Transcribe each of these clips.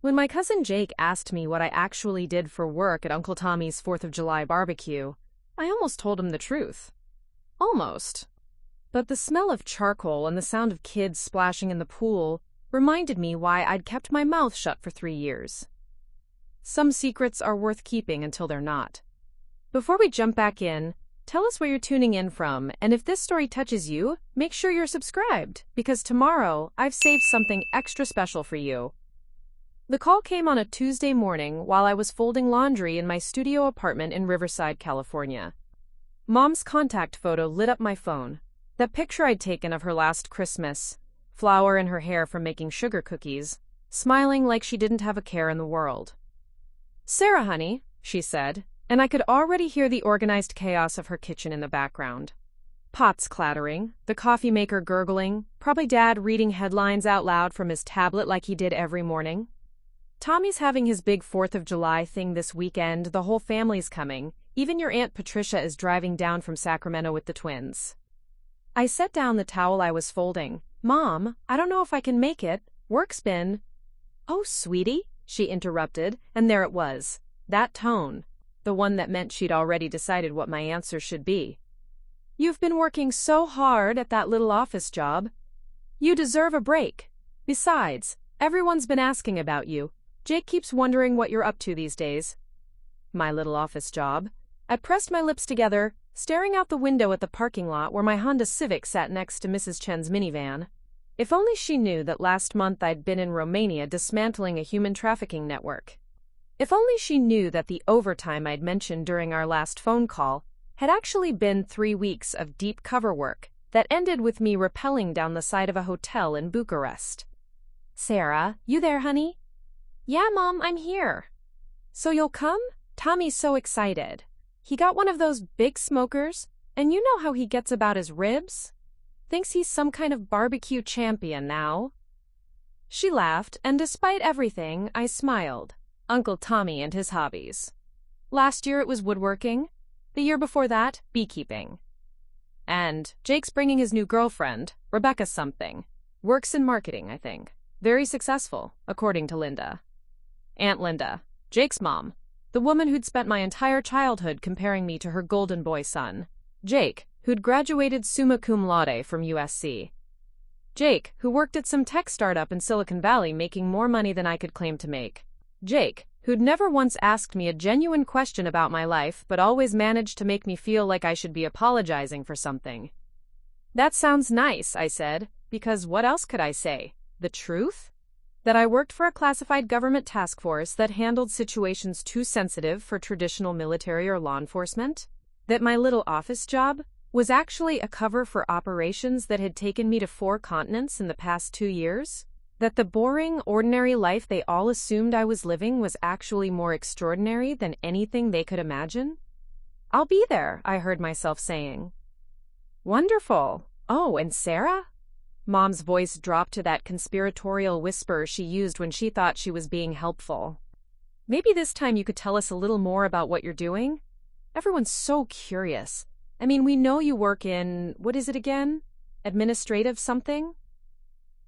When my cousin Jake asked me what I actually did for work at Uncle Tommy's 4th of July barbecue, I almost told him the truth. Almost. But the smell of charcoal and the sound of kids splashing in the pool reminded me why I'd kept my mouth shut for 3 years. Some secrets are worth keeping until they're not. Before we jump back in, tell us where you're tuning in from, and if this story touches you, make sure you're subscribed, because tomorrow I've saved something extra special for you. The call came on a Tuesday morning while I was folding laundry in my studio apartment in Riverside, California. Mom's contact photo lit up my phone. That picture I'd taken of her last Christmas, flour in her hair from making sugar cookies, smiling like she didn't have a care in the world. "Sarah, honey," she said, and I could already hear the organized chaos of her kitchen in the background. Pots clattering, the coffee maker gurgling, probably Dad reading headlines out loud from his tablet like he did every morning. "Tommy's having his big 4th of July thing this weekend. The whole family's coming. Even your Aunt Patricia is driving down from Sacramento with the twins." I set down the towel I was folding. "Mom, I don't know if I can make it. Work's been—" "Oh, sweetie," she interrupted, and there it was. That tone. The one that meant she'd already decided what my answer should be. "You've been working so hard at that little office job. You deserve a break. Besides, everyone's been asking about you. Jake keeps wondering what you're up to these days." My little office job. I pressed my lips together, staring out the window at the parking lot where my Honda Civic sat next to Mrs. Chen's minivan. If only she knew that last month I'd been in Romania dismantling a human trafficking network. If only she knew that the overtime I'd mentioned during our last phone call had actually been 3 weeks of deep cover work that ended with me rappelling down the side of a hotel in Bucharest. "Sarah, you there, honey?" "Yeah, Mom, I'm here." "So you'll come? Tommy's so excited. He got one of those big smokers, and you know how he gets about his ribs? Thinks he's some kind of barbecue champion now." She laughed, and despite everything, I smiled. Uncle Tommy and his hobbies. Last year it was woodworking. The year before that, beekeeping. And Jake's bringing his new girlfriend, Rebecca something. Works in marketing, I think. Very successful, according to Linda. Aunt Linda, Jake's mom. The woman who'd spent my entire childhood comparing me to her golden boy son. Jake, who'd graduated summa cum laude from USC. Jake, who worked at some tech startup in Silicon Valley making more money than I could claim to make. Jake, who'd never once asked me a genuine question about my life but always managed to make me feel like I should be apologizing for something. "That sounds nice," I said, because what else could I say? The truth? That I worked for a classified government task force that handled situations too sensitive for traditional military or law enforcement? That my little office job was actually a cover for operations that had taken me to 4 continents in the past 2 years? That the boring, ordinary life they all assumed I was living was actually more extraordinary than anything they could imagine? "I'll be there," I heard myself saying. "Wonderful. Oh, and Sarah?" Mom's voice dropped to that conspiratorial whisper she used when she thought she was being helpful. "Maybe this time you could tell us a little more about what you're doing? Everyone's so curious. I mean, we know you work in, what is it again? Administrative something?"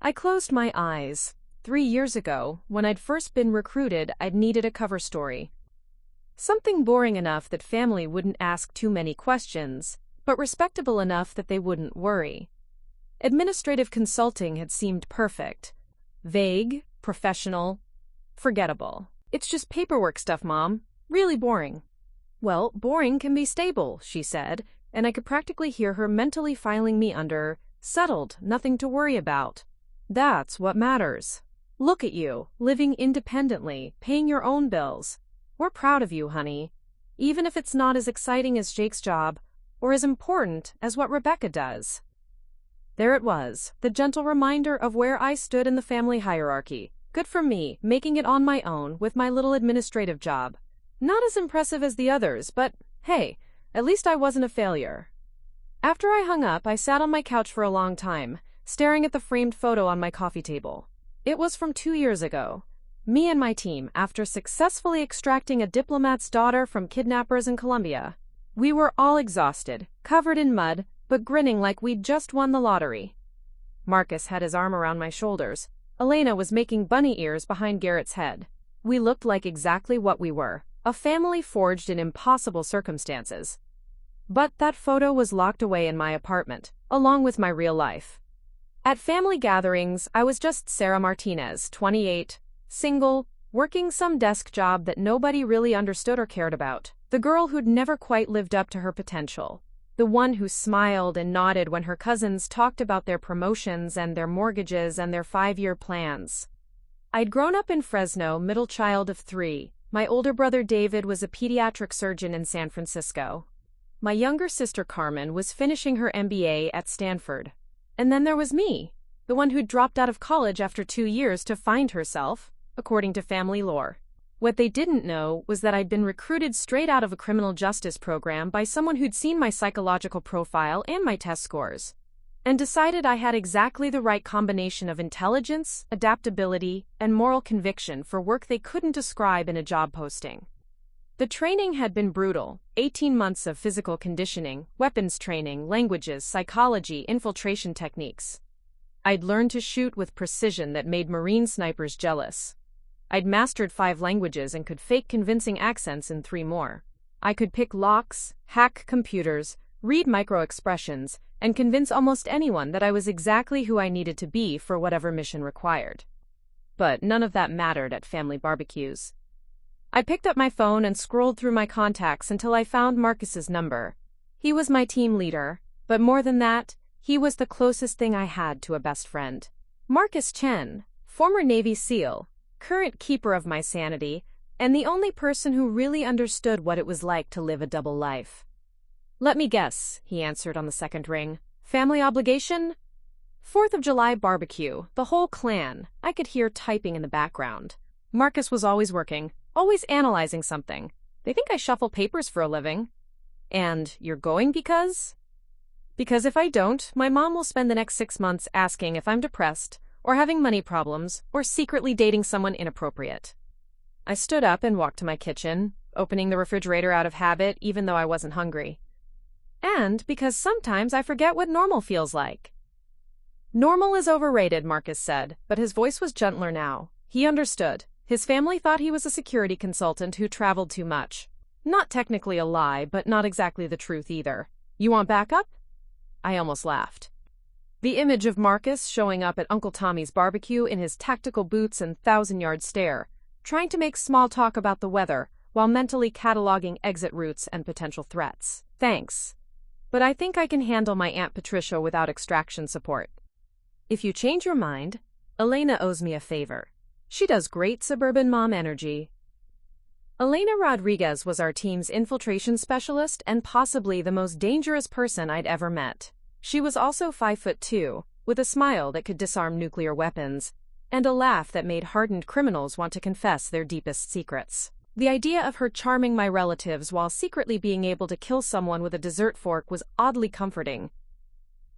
I closed my eyes. 3 years ago, when I'd first been recruited, I'd needed a cover story. Something boring enough that family wouldn't ask too many questions, but respectable enough that they wouldn't worry. Administrative consulting had seemed perfect. Vague, professional, forgettable. "It's just paperwork stuff, Mom. Really boring." "Well, boring can be stable," she said, and I could practically hear her mentally filing me under settled, nothing to worry about. That's what matters. Look at you, living independently, paying your own bills. We're proud of you, honey. Even if it's not as exciting as Jake's job, or as important as what Rebecca does. There it was, the gentle reminder of where I stood in the family hierarchy. Good for me, making it on my own with my little administrative job. Not as impressive as the others, but hey, at least I wasn't a failure. After I hung up, I sat on my couch for a long time, staring at the framed photo on my coffee table. It was from 2 years ago. Me and my team, after successfully extracting a diplomat's daughter from kidnappers in Colombia. We were all exhausted, covered in mud, but grinning like we'd just won the lottery. Marcus had his arm around my shoulders. Elena was making bunny ears behind Garrett's head. We looked like exactly what we were, a family forged in impossible circumstances. But that photo was locked away in my apartment, along with my real life. At family gatherings, I was just Sarah Martinez, 28, single, working some desk job that nobody really understood or cared about. The girl who'd never quite lived up to her potential. The one who smiled and nodded when her cousins talked about their promotions and their mortgages and their 5-year plans. I'd grown up in Fresno, middle child of 3. My older brother David was a pediatric surgeon in San Francisco. My younger sister Carmen was finishing her MBA at Stanford. And then there was me, the one who'd dropped out of college after 2 years to find herself, according to family lore. What they didn't know was that I'd been recruited straight out of a criminal justice program by someone who'd seen my psychological profile and my test scores, and decided I had exactly the right combination of intelligence, adaptability, and moral conviction for work they couldn't describe in a job posting. The training had been brutal: 18 months of physical conditioning, weapons training, languages, psychology, infiltration techniques. I'd learned to shoot with precision that made Marine snipers jealous. I'd mastered 5 languages and could fake convincing accents in 3 more. I could pick locks, hack computers, read micro-expressions, and convince almost anyone that I was exactly who I needed to be for whatever mission required. But none of that mattered at family barbecues. I picked up my phone and scrolled through my contacts until I found Marcus's number. He was my team leader, but more than that, he was the closest thing I had to a best friend. Marcus Chen, former Navy SEAL, current keeper of my sanity, and the only person who really understood what it was like to live a double life. "Let me guess," he answered on the second ring. "Family obligation?" 4th of July barbecue, the whole clan. I could hear typing in the background. Marcus was always working, always analyzing something. They think I shuffle papers for a living. "And you're going because?" "Because if I don't, my mom will spend the next 6 months asking if I'm depressed, or having money problems, or secretly dating someone inappropriate." I stood up and walked to my kitchen, opening the refrigerator out of habit even though I wasn't hungry. "And because sometimes I forget what normal feels like." "Normal is overrated," Marcus said, but his voice was gentler now. He understood. His family thought he was a security consultant who traveled too much. Not technically a lie, but not exactly the truth either. "You want backup?" I almost laughed. The image of Marcus showing up at Uncle Tommy's barbecue in his tactical boots and 1,000-yard stare, trying to make small talk about the weather while mentally cataloging exit routes and potential threats. "Thanks. But I think I can handle my Aunt Patricia without extraction support." "If you change your mind, Elena owes me a favor. She does great suburban mom energy." Elena Rodriguez was our team's infiltration specialist and possibly the most dangerous person I'd ever met. She was also 5'2", with a smile that could disarm nuclear weapons, and a laugh that made hardened criminals want to confess their deepest secrets. The idea of her charming my relatives while secretly being able to kill someone with a dessert fork was oddly comforting.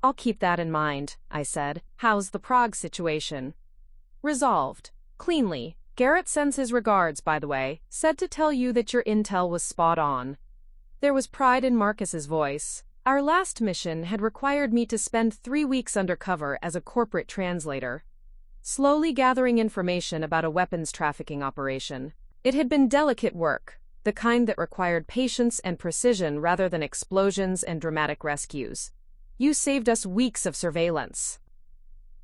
"I'll keep that in mind," I said. "How's the Prague situation?" "Resolved. Cleanly. Garrett sends his regards, by the way. Said to tell you that your intel was spot on." There was pride in Marcus's voice. Our last mission had required me to spend 3 weeks undercover as a corporate translator, slowly gathering information about a weapons trafficking operation. It had been delicate work, the kind that required patience and precision rather than explosions and dramatic rescues. "You saved us weeks of surveillance."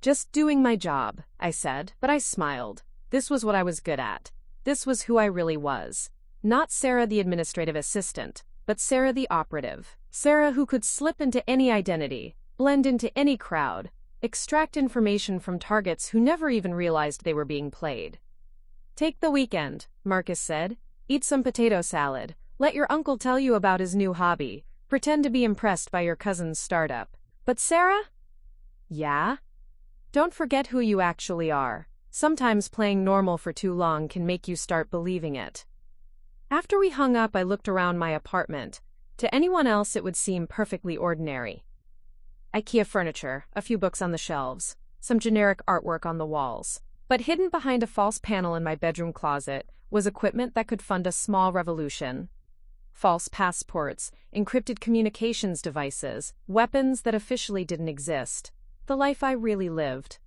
"Just doing my job," I said, but I smiled. This was what I was good at. This was who I really was. Not Sarah the administrative assistant, but Sarah the operative. Sarah who could slip into any identity, blend into any crowd, extract information from targets who never even realized they were being played. "Take the weekend," Marcus said. "Eat some potato salad. Let your uncle tell you about his new hobby. Pretend to be impressed by your cousin's startup." "But Sarah?" "Yeah?" "Don't forget who you actually are. Sometimes playing normal for too long can make you start believing it." After we hung up, I looked around my apartment. To anyone else, it would seem perfectly ordinary. IKEA furniture, a few books on the shelves, some generic artwork on the walls. But hidden behind a false panel in my bedroom closet was equipment that could fund a small revolution. False passports, encrypted communications devices, weapons that officially didn't exist. The life I really lived.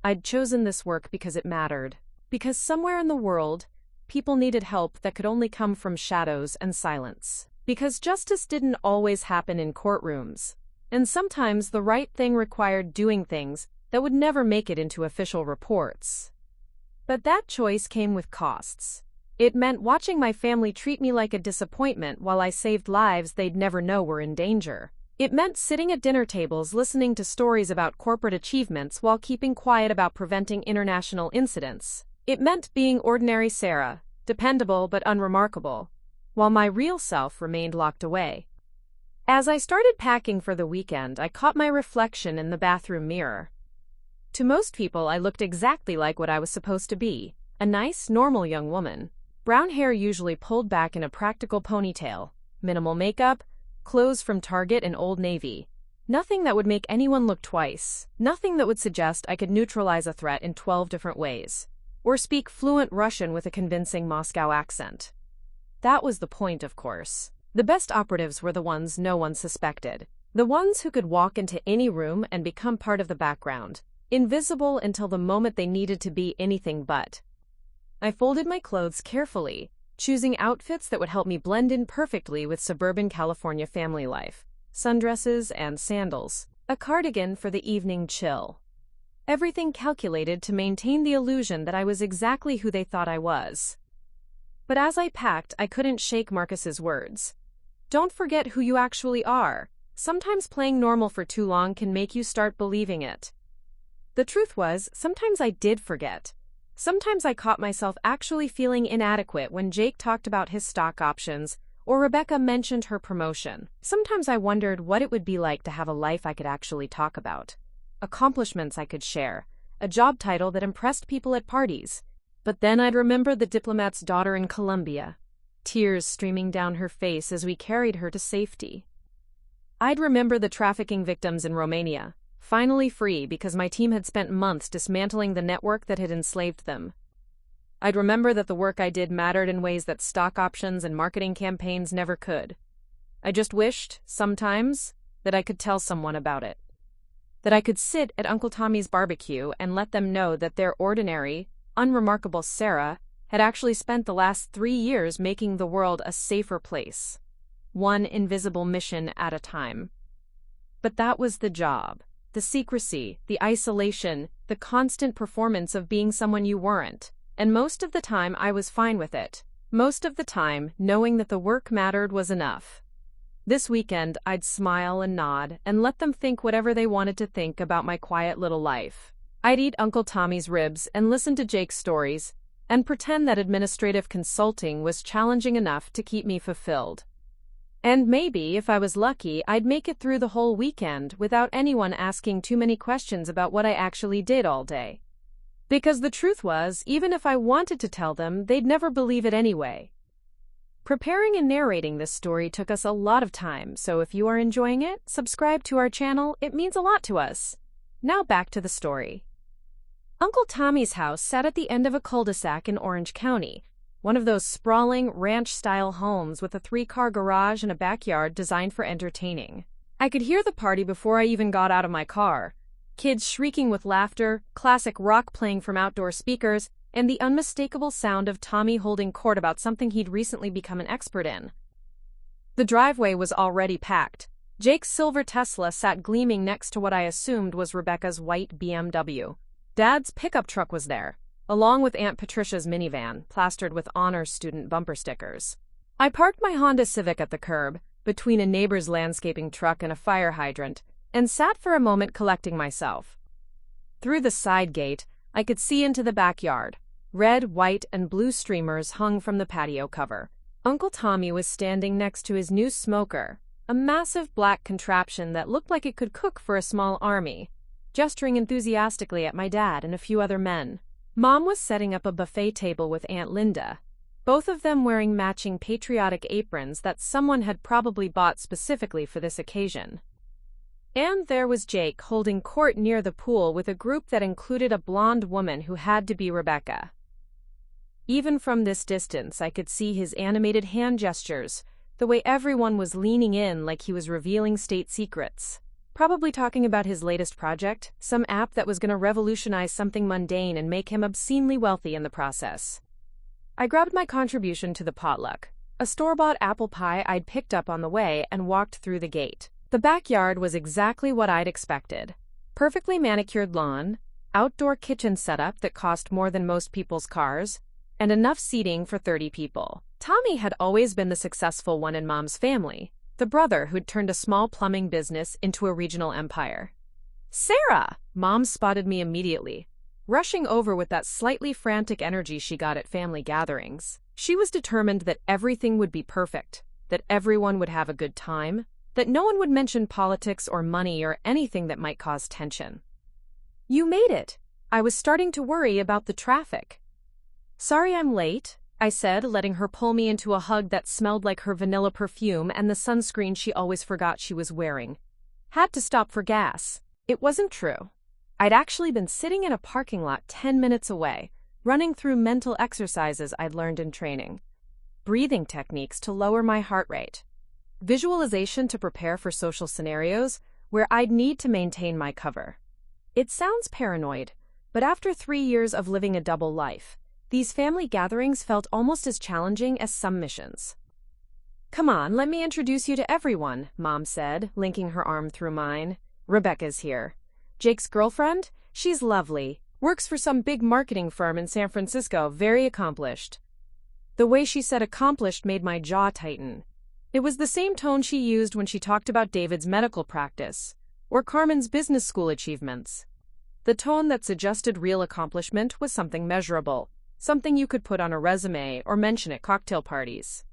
I'd chosen this work because it mattered. Because somewhere in the world, people needed help that could only come from shadows and silence. Because justice didn't always happen in courtrooms. And sometimes the right thing required doing things that would never make it into official reports. But that choice came with costs. It meant watching my family treat me like a disappointment while I saved lives they'd never know were in danger. It meant sitting at dinner tables listening to stories about corporate achievements while keeping quiet about preventing international incidents. It meant being ordinary Sarah, dependable but unremarkable, while my real self remained locked away. As I started packing for the weekend, I caught my reflection in the bathroom mirror. To most people, I looked exactly like what I was supposed to be, a nice, normal young woman. Brown hair usually pulled back in a practical ponytail, minimal makeup, clothes from Target and Old Navy. Nothing that would make anyone look twice. Nothing that would suggest I could neutralize a threat in 12 different ways. Or speak fluent Russian with a convincing Moscow accent. That was the point, of course. The best operatives were the ones no one suspected. The ones who could walk into any room and become part of the background, invisible until the moment they needed to be anything but. I folded my clothes carefully, choosing outfits that would help me blend in perfectly with suburban California family life. Sundresses and sandals, a cardigan for the evening chill. Everything calculated to maintain the illusion that I was exactly who they thought I was. But as I packed, I couldn't shake Marcus's words. Don't forget who you actually are. Sometimes playing normal for too long can make you start believing it. The truth was, sometimes I did forget. Sometimes I caught myself actually feeling inadequate when Jake talked about his stock options or Rebecca mentioned her promotion. Sometimes I wondered what it would be like to have a life I could actually talk about. Accomplishments I could share, a job title that impressed people at parties. But then I'd remember the diplomat's daughter in Colombia, tears streaming down her face as we carried her to safety. I'd remember the trafficking victims in Romania, finally free because my team had spent months dismantling the network that had enslaved them. I'd remember that the work I did mattered in ways that stock options and marketing campaigns never could. I just wished, sometimes, that I could tell someone about it. That I could sit at Uncle Tommy's barbecue and let them know that their ordinary, unremarkable Sarah had actually spent the last 3 years making the world a safer place. One invisible mission at a time. But that was the job. The secrecy, the isolation, the constant performance of being someone you weren't. And most of the time I was fine with it. Most of the time, knowing that the work mattered was enough. This weekend, I'd smile and nod and let them think whatever they wanted to think about my quiet little life. I'd eat Uncle Tommy's ribs and listen to Jake's stories and pretend that administrative consulting was challenging enough to keep me fulfilled. And maybe, if I was lucky, I'd make it through the whole weekend without anyone asking too many questions about what I actually did all day. Because the truth was, even if I wanted to tell them, they'd never believe it anyway. Preparing and narrating this story took us a lot of time, so if you are enjoying it, subscribe to our channel, it means a lot to us. Now back to the story. Uncle Tommy's house sat at the end of a cul-de-sac in Orange County, one of those sprawling, ranch-style homes with a 3-car garage and a backyard designed for entertaining. I could hear the party before I even got out of my car. Kids shrieking with laughter, classic rock playing from outdoor speakers, and the unmistakable sound of Tommy holding court about something he'd recently become an expert in. The driveway was already packed. Jake's silver Tesla sat gleaming next to what I assumed was Rebecca's white BMW. Dad's pickup truck was there, along with Aunt Patricia's minivan, plastered with honors student bumper stickers. I parked my Honda Civic at the curb, between a neighbor's landscaping truck and a fire hydrant, and sat for a moment collecting myself. Through the side gate, I could see into the backyard. Red, white, and blue streamers hung from the patio cover. Uncle Tommy was standing next to his new smoker, a massive black contraption that looked like it could cook for a small army, gesturing enthusiastically at my dad and a few other men. Mom was setting up a buffet table with Aunt Linda, both of them wearing matching patriotic aprons that someone had probably bought specifically for this occasion. And there was Jake holding court near the pool with a group that included a blonde woman who had to be Rebecca. Even from this distance, I could see his animated hand gestures, the way everyone was leaning in like he was revealing state secrets. Probably talking about his latest project, some app that was going to revolutionize something mundane and make him obscenely wealthy in the process. I grabbed my contribution to the potluck, a store-bought apple pie I'd picked up on the way, and walked through the gate. The backyard was exactly what I'd expected. Perfectly manicured lawn, outdoor kitchen setup that cost more than most people's cars, and enough seating for 30 people. Tommy had always been the successful one in Mom's family, the brother who'd turned a small plumbing business into a regional empire. "Sarah!" Mom spotted me immediately, rushing over with that slightly frantic energy she got at family gatherings. She was determined that everything would be perfect, that everyone would have a good time, that no one would mention politics or money or anything that might cause tension. "You made it." I was starting to worry about the traffic. "Sorry I'm late," I said, letting her pull me into a hug that smelled like her vanilla perfume and the sunscreen she always forgot she was wearing. Had to stop for gas. It wasn't true. I'd actually been sitting in a parking lot 10 minutes away, running through mental exercises I'd learned in training. Breathing techniques to lower my heart rate. Visualization to prepare for social scenarios where I'd need to maintain my cover. It sounds paranoid, but after 3 years of living a double life, these family gatherings felt almost as challenging as some missions. "Come on, let me introduce you to everyone," Mom said, linking her arm through mine. "Rebecca's here. Jake's girlfriend? She's lovely. Works for some big marketing firm in San Francisco, very accomplished." The way she said accomplished made my jaw tighten. It was the same tone she used when she talked about David's medical practice, or Carmen's business school achievements. The tone that suggested real accomplishment was something measurable, something you could put on a resume or mention at cocktail parties.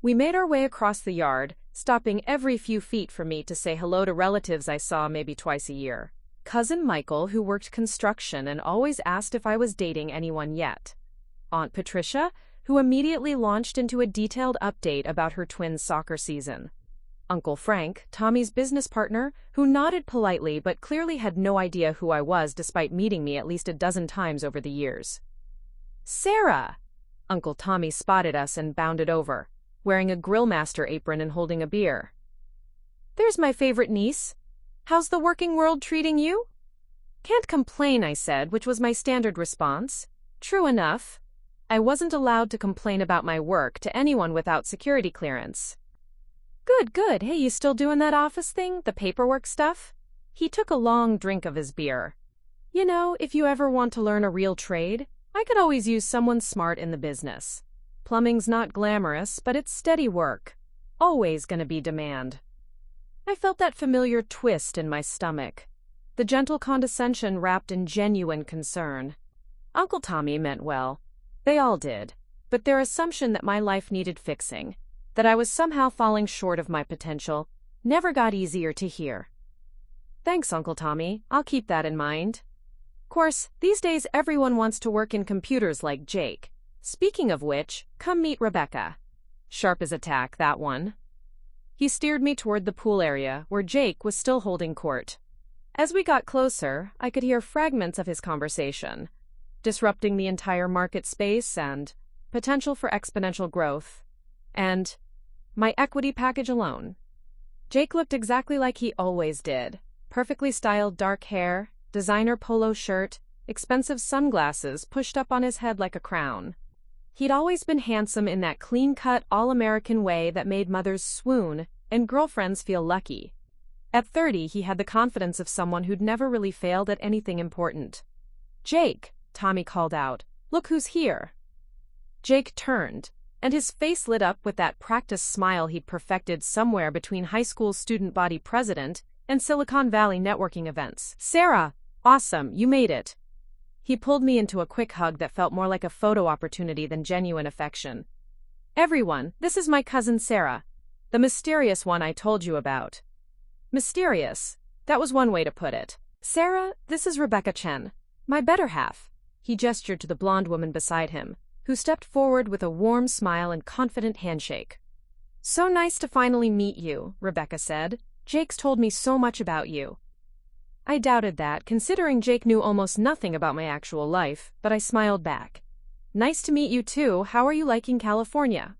We made our way across the yard, stopping every few feet for me to say hello to relatives I saw maybe twice a year. Cousin Michael, who worked construction and always asked if I was dating anyone yet. Aunt Patricia, who immediately launched into a detailed update about her twins' soccer season. Uncle Frank, Tommy's business partner, who nodded politely but clearly had no idea who I was despite meeting me at least a dozen times over the years. "Sarah!" Uncle Tommy spotted us and bounded over, wearing a grillmaster apron and holding a beer. "There's my favorite niece. How's the working world treating you?" "Can't complain," I said, which was my standard response. True enough. I wasn't allowed to complain about my work to anyone without security clearance. "Good, good. Hey, you still doing that office thing, the paperwork stuff?" He took a long drink of his beer. "You know, if you ever want to learn a real trade, I could always use someone smart in the business. Plumbing's not glamorous, but it's steady work. Always gonna be demand." I felt that familiar twist in my stomach, the gentle condescension wrapped in genuine concern. Uncle Tommy meant well. They all did. But their assumption that my life needed fixing, that I was somehow falling short of my potential, never got easier to hear. "Thanks, Uncle Tommy. I'll keep that in mind." Course, these days everyone wants to work in computers like Jake. Speaking of which, come meet Rebecca. Sharp as a tack, that one. He steered me toward the pool area, where Jake was still holding court. As we got closer, I could hear fragments of his conversation, disrupting the entire market space and potential for exponential growth, and my equity package alone. Jake looked exactly like he always did. Perfectly styled dark hair, designer polo shirt, expensive sunglasses pushed up on his head like a crown. He'd always been handsome in that clean-cut, all-American way that made mothers swoon and girlfriends feel lucky. At 30, he had the confidence of someone who'd never really failed at anything important. "Jake," Tommy called out, "look who's here." Jake turned, and his face lit up with that practice smile he'd perfected somewhere between high school student body president and Silicon Valley networking events. "Sarah, awesome, you made it." He pulled me into a quick hug that felt more like a photo opportunity than genuine affection. "Everyone, this is my cousin Sarah, the mysterious one I told you about." Mysterious. That was one way to put it. "Sarah, this is Rebecca Chen, my better half." He gestured to the blonde woman beside him, who stepped forward with a warm smile and confident handshake. "So nice to finally meet you," Rebecca said. "Jake's told me so much about you." I doubted that, considering Jake knew almost nothing about my actual life, but I smiled back. "Nice to meet you too. How are you liking California?"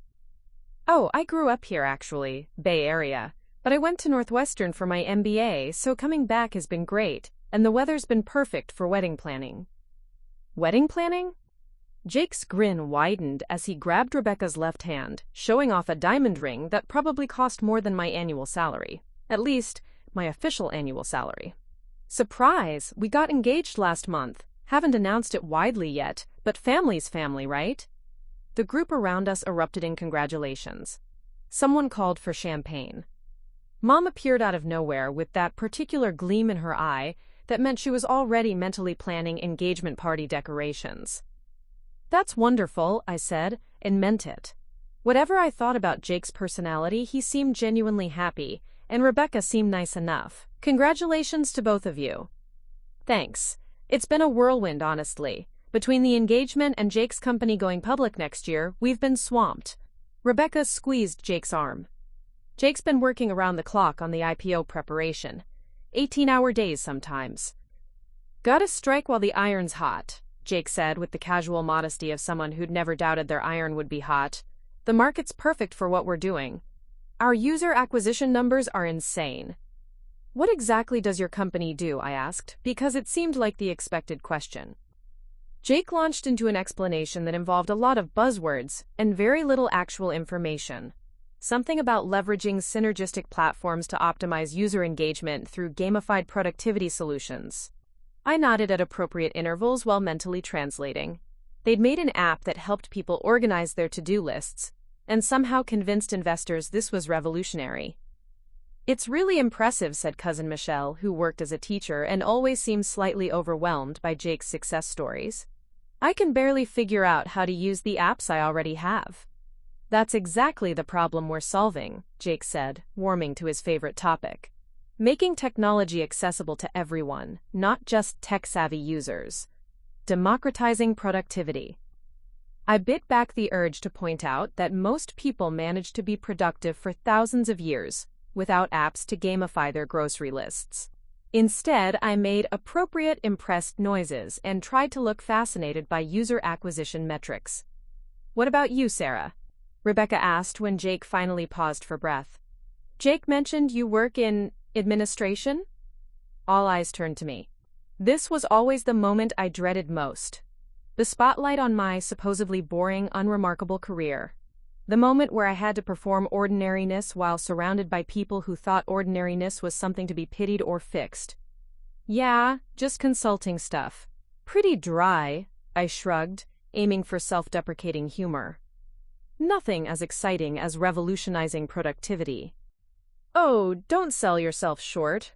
"Oh, I grew up here actually, Bay Area. But I went to Northwestern for my MBA, so coming back has been great, and the weather's been perfect for wedding planning. Wedding planning? Jake's grin widened as he grabbed Rebecca's left hand, showing off a diamond ring that probably cost more than my annual salary. At least, my official annual salary. Surprise! We got engaged last month. Haven't announced it widely yet, but family's family, right? The group around us erupted in congratulations. Someone called for champagne. Mom appeared out of nowhere with that particular gleam in her eye that meant she was already mentally planning engagement party decorations. That's wonderful, I said, and meant it. Whatever I thought about Jake's personality, he seemed genuinely happy, and Rebecca seemed nice enough. Congratulations to both of you. Thanks. It's been a whirlwind, honestly. Between the engagement and Jake's company going public next year, we've been swamped. Rebecca squeezed Jake's arm. Jake's been working around the clock on the IPO preparation. 18-hour days sometimes. Gotta strike while the iron's hot, Jake said with the casual modesty of someone who'd never doubted their iron would be hot. The market's perfect for what we're doing. Our user acquisition numbers are insane. What exactly does your company do? I asked, because it seemed like the expected question. Jake launched into an explanation that involved a lot of buzzwords and very little actual information. Something about leveraging synergistic platforms to optimize user engagement through gamified productivity solutions. I nodded at appropriate intervals while mentally translating. They'd made an app that helped people organize their to-do lists, and somehow convinced investors this was revolutionary. It's really impressive, said Cousin Michelle, who worked as a teacher and always seemed slightly overwhelmed by Jake's success stories. I can barely figure out how to use the apps I already have. That's exactly the problem we're solving, Jake said, warming to his favorite topic. Making technology accessible to everyone, not just tech-savvy users. Democratizing productivity. I bit back the urge to point out that most people manage to be productive for thousands of years without apps to gamify their grocery lists. Instead, I made appropriate impressed noises and tried to look fascinated by user acquisition metrics. What about you, Sarah? Rebecca asked when Jake finally paused for breath. Jake mentioned you work in administration? All eyes turned to me. This was always the moment I dreaded most. The spotlight on my supposedly boring, unremarkable career. The moment where I had to perform ordinariness while surrounded by people who thought ordinariness was something to be pitied or fixed. Yeah, just consulting stuff. Pretty dry, I shrugged, aiming for self-deprecating humor. Nothing as exciting as revolutionizing productivity. Oh, don't sell yourself short,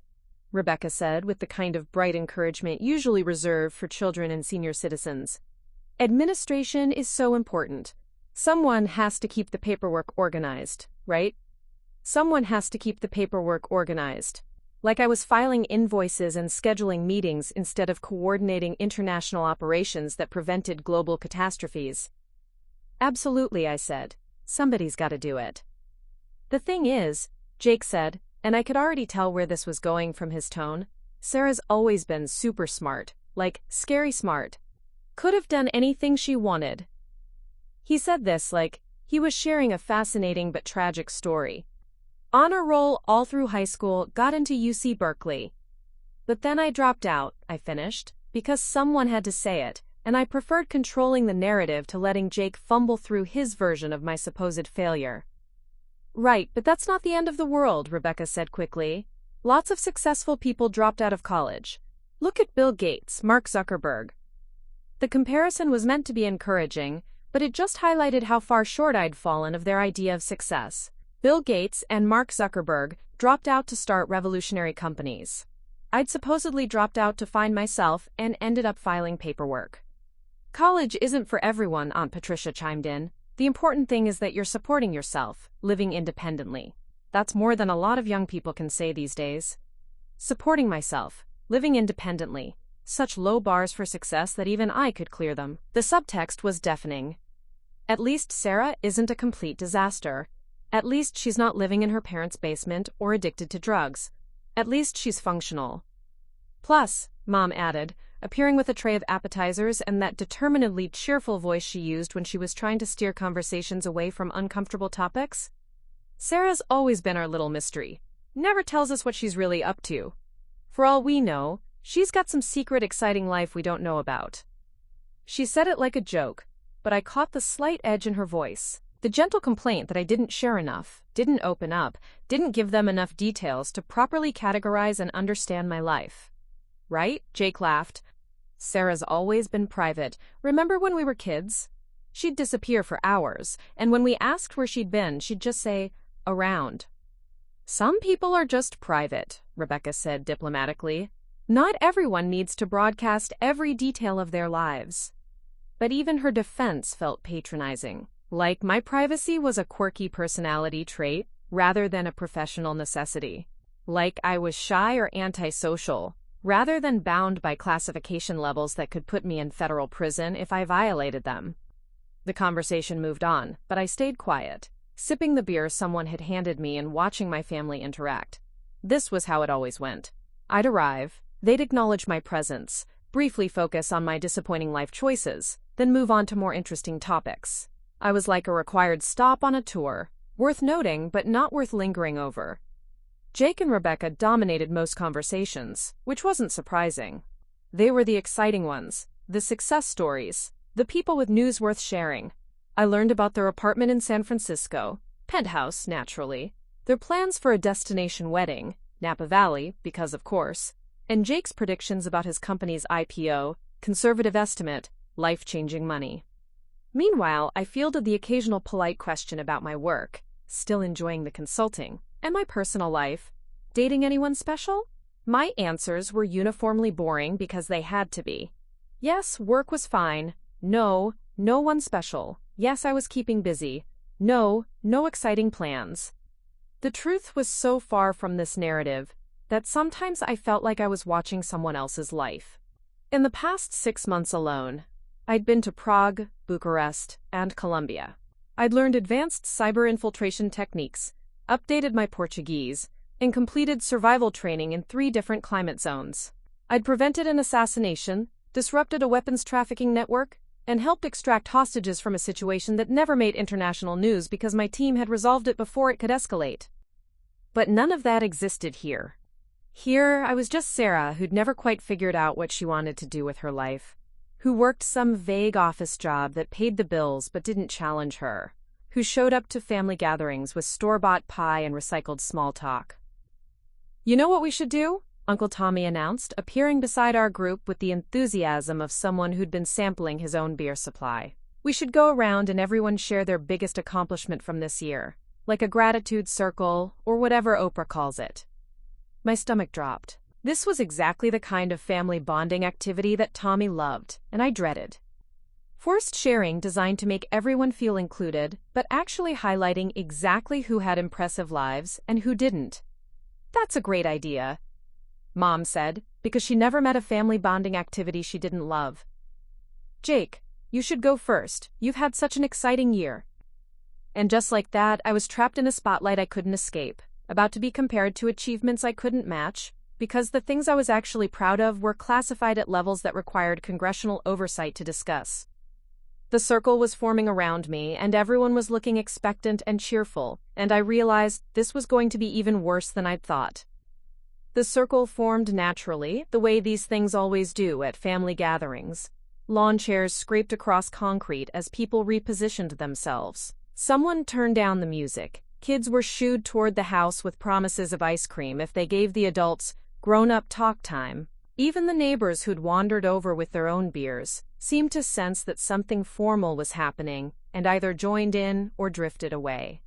Rebecca said with the kind of bright encouragement usually reserved for children and senior citizens. Administration is so important. Someone has to keep the paperwork organized, right? Someone has to keep the paperwork organized. Like I was filing invoices and scheduling meetings instead of coordinating international operations that prevented global catastrophes. Absolutely, I said. Somebody's got to do it. The thing is, Jake said, and I could already tell where this was going from his tone, Sarah's always been super smart, like scary smart. Could have done anything she wanted. He said this like he was sharing a fascinating but tragic story. Honor roll all through high school, got into UC Berkeley. But then I dropped out, I finished, because someone had to say it, and I preferred controlling the narrative to letting Jake fumble through his version of my supposed failure. Right, but that's not the end of the world, Rebecca said quickly. Lots of successful people dropped out of college. Look at Bill Gates, Mark Zuckerberg. The comparison was meant to be encouraging, but it just highlighted how far short I'd fallen of their idea of success. Bill Gates and Mark Zuckerberg dropped out to start revolutionary companies. I'd supposedly dropped out to find myself and ended up filing paperwork. College isn't for everyone, Aunt Patricia chimed in. The important thing is that you're supporting yourself, living independently. That's more than a lot of young people can say these days. Supporting myself, living independently. Such low bars for success that even I could clear them. The subtext was deafening. At least Sarah isn't a complete disaster. At least she's not living in her parents' basement or addicted to drugs. At least she's functional. Plus, Mom added, appearing with a tray of appetizers and that determinedly cheerful voice she used when she was trying to steer conversations away from uncomfortable topics. Sarah's always been our little mystery. never tells us what she's really up to. For all we know, she's got some secret exciting life we don't know about." She said it like a joke, but I caught the slight edge in her voice, the gentle complaint that I didn't share enough, didn't open up, didn't give them enough details to properly categorize and understand my life. "Right?" Jake laughed. "Sarah's always been private. Remember when we were kids? She'd disappear for hours, and when we asked where she'd been, she'd just say, 'around.'" "Some people are just private," Rebecca said diplomatically. "Not everyone needs to broadcast every detail of their lives." But even her defense felt patronizing, like my privacy was a quirky personality trait rather than a professional necessity. Like I was shy or antisocial, rather than bound by classification levels that could put me in federal prison if I violated them. The conversation moved on, but I stayed quiet, sipping the beer someone had handed me and watching my family interact. This was how it always went. I'd arrive, they'd acknowledge my presence, briefly focus on my disappointing life choices, then move on to more interesting topics. I was like a required stop on a tour, worth noting but not worth lingering over. Jake and Rebecca dominated most conversations, which wasn't surprising. They were the exciting ones, the success stories, the people with news worth sharing. I learned about their apartment in San Francisco, penthouse, naturally, their plans for a destination wedding, Napa Valley, because of course, and Jake's predictions about his company's IPO, conservative estimate, life-changing money. Meanwhile, I fielded the occasional polite question about my work, still enjoying the consulting, and my personal life. Dating anyone special? My answers were uniformly boring because they had to be. Yes, work was fine. No, no one special. Yes, I was keeping busy. No, no exciting plans. The truth was so far from this narrative that sometimes I felt like I was watching someone else's life. In the past 6 months alone, I'd been to Prague, Bucharest, and Colombia. I'd learned advanced cyber infiltration techniques, updated my Portuguese, and completed survival training in 3 different climate zones. I'd prevented an assassination, disrupted a weapons trafficking network, and helped extract hostages from a situation that never made international news because my team had resolved it before it could escalate. But none of that existed here. Here, I was just Sarah, who'd never quite figured out what she wanted to do with her life, who worked some vague office job that paid the bills but didn't challenge her, who showed up to family gatherings with store-bought pie and recycled small talk. "You know what we should do?" Uncle Tommy announced, appearing beside our group with the enthusiasm of someone who'd been sampling his own beer supply. "We should go around and everyone share their biggest accomplishment from this year, like a gratitude circle or whatever Oprah calls it." My stomach dropped. This was exactly the kind of family bonding activity that Tommy loved, and I dreaded. Forced sharing designed to make everyone feel included, but actually highlighting exactly who had impressive lives and who didn't. "That's a great idea," Mom said, because she never met a family bonding activity she didn't love. "Jake, you should go first. You've had such an exciting year." And just like that, I was trapped in a spotlight I couldn't escape, about to be compared to achievements I couldn't match, because the things I was actually proud of were classified at levels that required congressional oversight to discuss. The circle was forming around me, and everyone was looking expectant and cheerful, and I realized this was going to be even worse than I'd thought. The circle formed naturally, the way these things always do at family gatherings. Lawn chairs scraped across concrete as people repositioned themselves. Someone turned down the music. Kids were shooed toward the house with promises of ice cream if they gave the adults grown-up talk time. Even the neighbors who'd wandered over with their own beers seemed to sense that something formal was happening and either joined in or drifted away.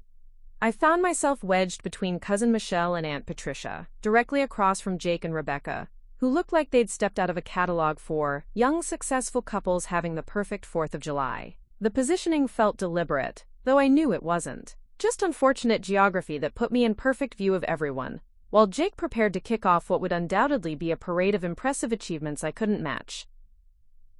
I found myself wedged between Cousin Michelle and Aunt Patricia, directly across from Jake and Rebecca, who looked like they'd stepped out of a catalog for young successful couples having the perfect 4th of July. The positioning felt deliberate, though I knew it wasn't. Just unfortunate geography that put me in perfect view of everyone, while Jake prepared to kick off what would undoubtedly be a parade of impressive achievements I couldn't match.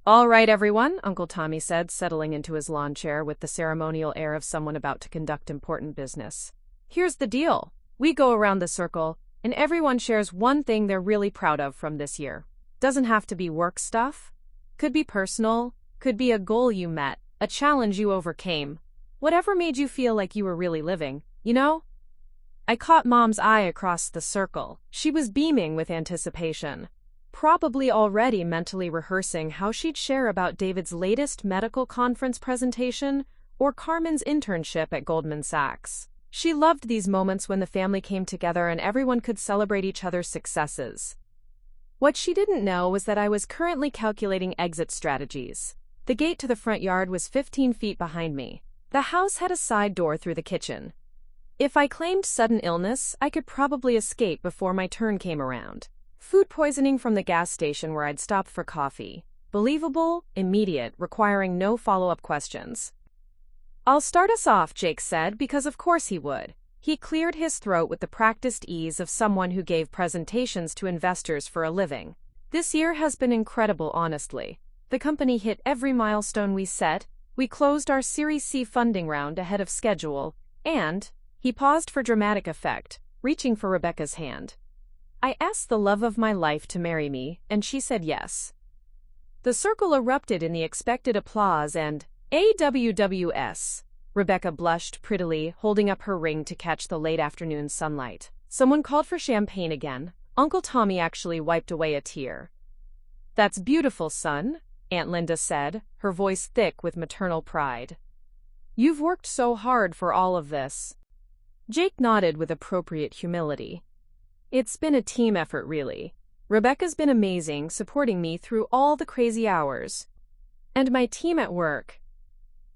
"All right, everyone," Uncle Tommy said, settling into his lawn chair with the ceremonial air of someone about to conduct important business. "Here's the deal. We go around the circle, and everyone shares one thing they're really proud of from this year. Doesn't have to be work stuff. Could be personal, could be a goal you met, a challenge you overcame. Whatever made you feel like you were really living, you know?" I caught Mom's eye across the circle. She was beaming with anticipation, probably already mentally rehearsing how she'd share about David's latest medical conference presentation or Carmen's internship at Goldman Sachs. She loved these moments when the family came together and everyone could celebrate each other's successes. What she didn't know was that I was currently calculating exit strategies. The gate to the front yard was 15 feet behind me. The house had a side door through the kitchen. If I claimed sudden illness, I could probably escape before my turn came around. Food poisoning from the gas station where I'd stopped for coffee. Believable, immediate, requiring no follow-up questions. "I'll start us off," Jake said, because of course he would. He cleared his throat with the practiced ease of someone who gave presentations to investors for a living. "This year has been incredible, honestly. The company hit every milestone we set, we closed our Series C funding round ahead of schedule, and..." He paused for dramatic effect, reaching for Rebecca's hand. "I asked the love of my life to marry me, and she said yes." The circle erupted in the expected applause and AWWS. Rebecca blushed prettily, holding up her ring to catch the late afternoon sunlight. Someone called for champagne again. Uncle Tommy actually wiped away a tear. "That's beautiful, son," Aunt Linda said, her voice thick with maternal pride. "You've worked so hard for all of this." Jake nodded with appropriate humility. "It's been a team effort, really. Rebecca's been amazing, supporting me through all the crazy hours. And my team at work.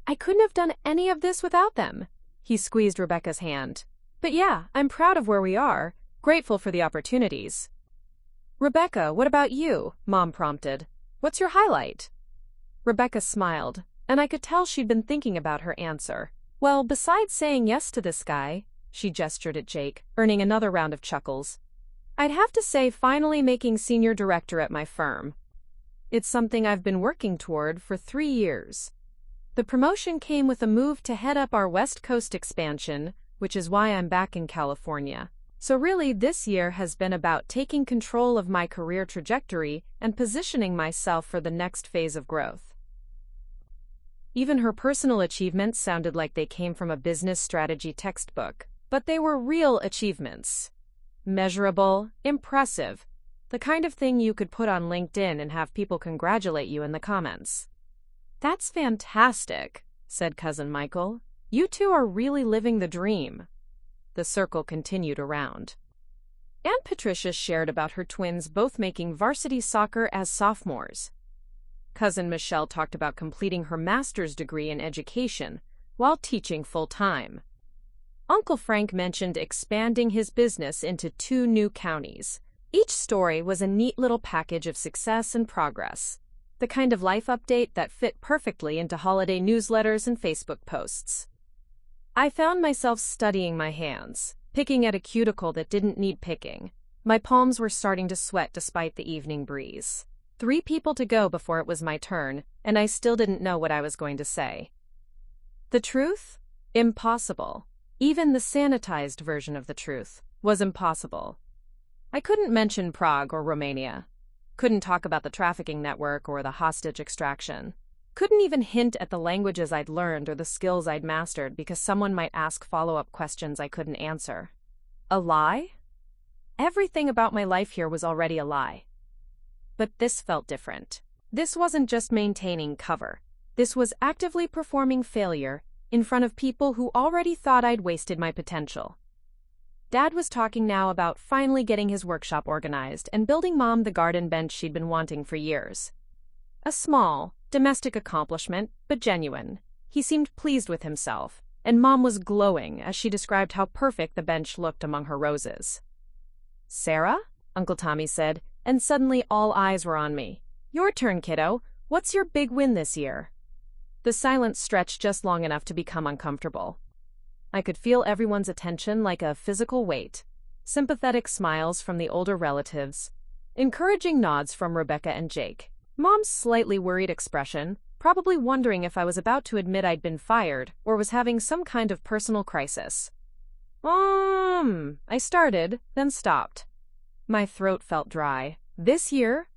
I couldn't have done any of this without them." He squeezed Rebecca's hand. "But yeah, I'm proud of where we are, grateful for the opportunities." "Rebecca, what about you?" Mom prompted. "What's your highlight?" Rebecca smiled, and I could tell she'd been thinking about her answer. "Well, besides saying yes to this guy," she gestured at Jake, earning another round of chuckles, "I'd have to say finally making senior director at my firm. It's something I've been working toward for 3 years. The promotion came with a move to head up our West Coast expansion, which is why I'm back in California. So really, this year has been about taking control of my career trajectory and positioning myself for the next phase of growth." Even her personal achievements sounded like they came from a business strategy textbook, but they were real achievements. Measurable, impressive, the kind of thing you could put on LinkedIn and have people congratulate you in the comments. "That's fantastic," said Cousin Michael. "You two are really living the dream." The circle continued around. Aunt Patricia shared about her twins both making varsity soccer as sophomores. Cousin Michelle talked about completing her master's degree in education while teaching full-time. Uncle Frank mentioned expanding his business into 2 new counties. Each story was a neat little package of success and progress, the kind of life update that fit perfectly into holiday newsletters and Facebook posts. I found myself studying my hands, picking at a cuticle that didn't need picking. My palms were starting to sweat despite the evening breeze. 3 people to go before it was my turn, and I still didn't know what I was going to say. The truth? Impossible. Even the sanitized version of the truth was impossible. I couldn't mention Prague or Romania. Couldn't talk about the trafficking network or the hostage extraction. Couldn't even hint at the languages I'd learned or the skills I'd mastered because someone might ask follow-up questions I couldn't answer. A lie? Everything about my life here was already a lie. But this felt different. This wasn't just maintaining cover. This was actively performing failure in front of people who already thought I'd wasted my potential. Dad was talking now about finally getting his workshop organized and building Mom the garden bench she'd been wanting for years. A small, domestic accomplishment, but genuine. He seemed pleased with himself, and Mom was glowing as she described how perfect the bench looked among her roses. "Sarah?" Uncle Tommy said, and suddenly all eyes were on me. "Your turn, kiddo. What's your big win this year?" The silence stretched just long enough to become uncomfortable. I could feel everyone's attention like a physical weight. Sympathetic smiles from the older relatives. Encouraging nods from Rebecca and Jake. Mom's slightly worried expression, probably wondering if I was about to admit I'd been fired or was having some kind of personal crisis. I started, then stopped. My throat felt dry. "This year?"